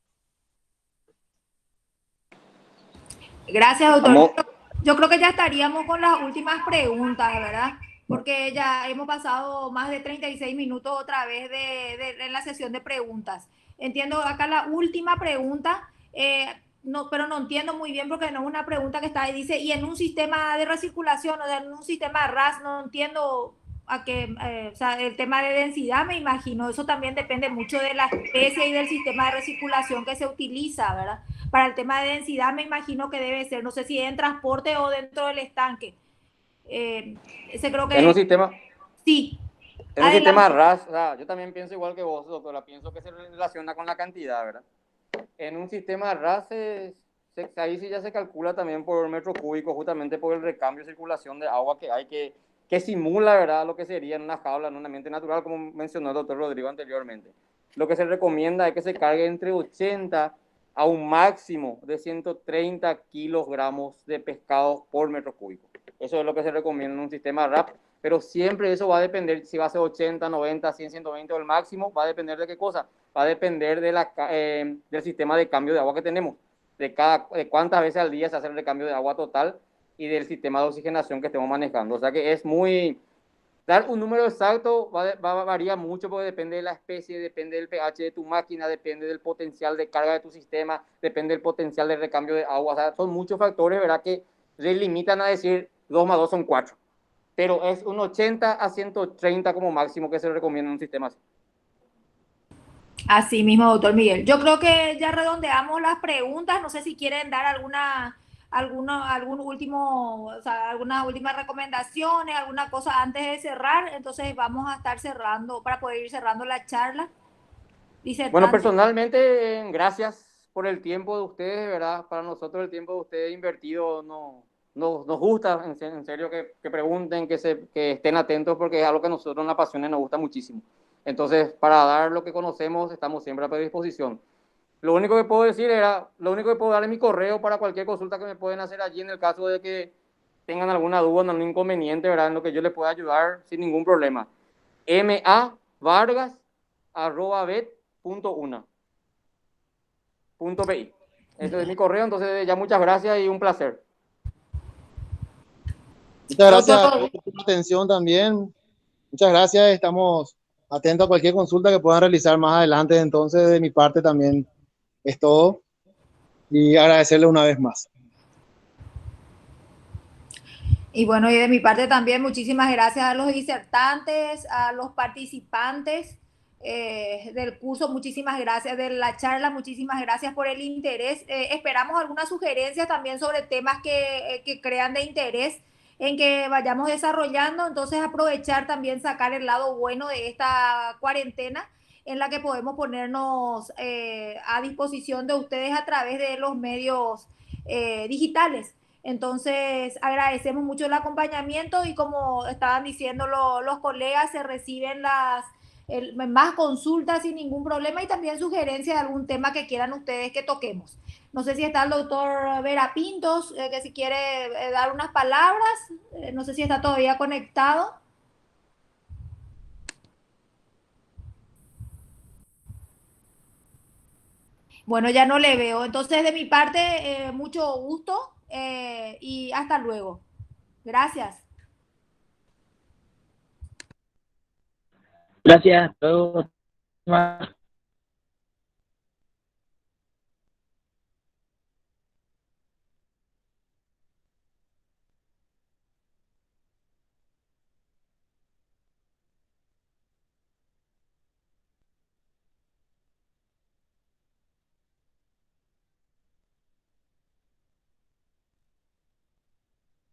Gracias, doctor. Yo creo que ya estaríamos con las últimas preguntas, ¿verdad? Porque ya hemos pasado más de 36 minutos otra vez en la sesión de preguntas. Entiendo acá la última pregunta, no, pero no entiendo muy bien porque no es una pregunta que está ahí. Dice, y en un sistema de recirculación o en un sistema RAS, no entiendo a qué, o sea, el tema de densidad, me imagino. Eso también depende mucho de la especie y del sistema de recirculación que se utiliza, ¿verdad? Para el tema de densidad me imagino que debe ser, no sé si en transporte o dentro del estanque. Ese creo que... En un sistema... Sí. En un sistema RAS, o sea, yo también pienso igual que vos, doctora, pienso que se relaciona con la cantidad, ¿verdad? En un sistema RAS, ahí sí ya se calcula también por metro cúbico, justamente por el recambio y circulación de agua que hay, que simula, ¿verdad?, lo que sería en una jaula, en un ambiente natural, como mencionó el doctor Rodrigo anteriormente. Lo que se recomienda es que se cargue entre 80 a un máximo de 130 kilogramos de pescado por metro cúbico. Eso es lo que se recomienda en un sistema RAP, pero siempre eso va a depender, si va a ser 80, 90, 100, 120 o el máximo, va a depender de qué cosa, va a depender de del sistema de cambio de agua que tenemos, de cuántas veces al día se hace el recambio de agua total y del sistema de oxigenación que estemos manejando. O sea que es muy... Dar un número exacto varía mucho porque depende de la especie, depende del pH de tu máquina, depende del potencial de carga de tu sistema, depende del potencial de recambio de agua. O sea, son muchos factores, ¿verdad?, que se limitan a decir 2 más 2 son 4. Pero es un 80 a 130 como máximo que se recomienda en un sistema así. Así mismo, doctor Miguel. Yo creo que ya redondeamos las preguntas. No sé si quieren dar algún último, o sea, algunas últimas recomendaciones, alguna cosa antes de cerrar. Entonces vamos a estar cerrando, para poder ir cerrando la charla. Bueno, personalmente, gracias por el tiempo de ustedes, ¿verdad? Para nosotros el tiempo de ustedes invertido nos gusta, en serio, que pregunten, que estén atentos, porque es algo que a nosotros nos apasiona y nos gusta muchísimo. Entonces, para dar lo que conocemos, estamos siempre a predisposición. Lo único que puedo decir lo único que puedo dar es mi correo para cualquier consulta que me pueden hacer allí en el caso de que tengan alguna duda, algún inconveniente, ¿verdad?, en lo que yo les pueda ayudar sin ningún problema. mavargas@vet.una.pi. Ese es mi correo, entonces ya muchas gracias y un placer. Muchas gracias por tu atención también. Muchas gracias, estamos atentos a cualquier consulta que puedan realizar más adelante. Entonces, de mi parte también es todo. Y agradecerle una vez más. Y bueno, y de mi parte también muchísimas gracias a los disertantes, a los participantes del curso, muchísimas gracias de la charla, muchísimas gracias por el interés. Esperamos algunas sugerencias también sobre temas que crean de interés en que vayamos desarrollando. Entonces aprovechar también, sacar el lado bueno de esta cuarentena en la que podemos ponernos a disposición de ustedes a través de los medios digitales. Entonces agradecemos mucho el acompañamiento y como estaban diciendo los colegas, se reciben más consultas sin ningún problema y también sugerencias de algún tema que quieran ustedes que toquemos. No sé si está el doctor Vera Pintos, que si quiere dar unas palabras, no sé si está todavía conectado. Bueno, ya no le veo. Entonces, de mi parte, mucho gusto y hasta luego. Gracias. Gracias. Hasta luego.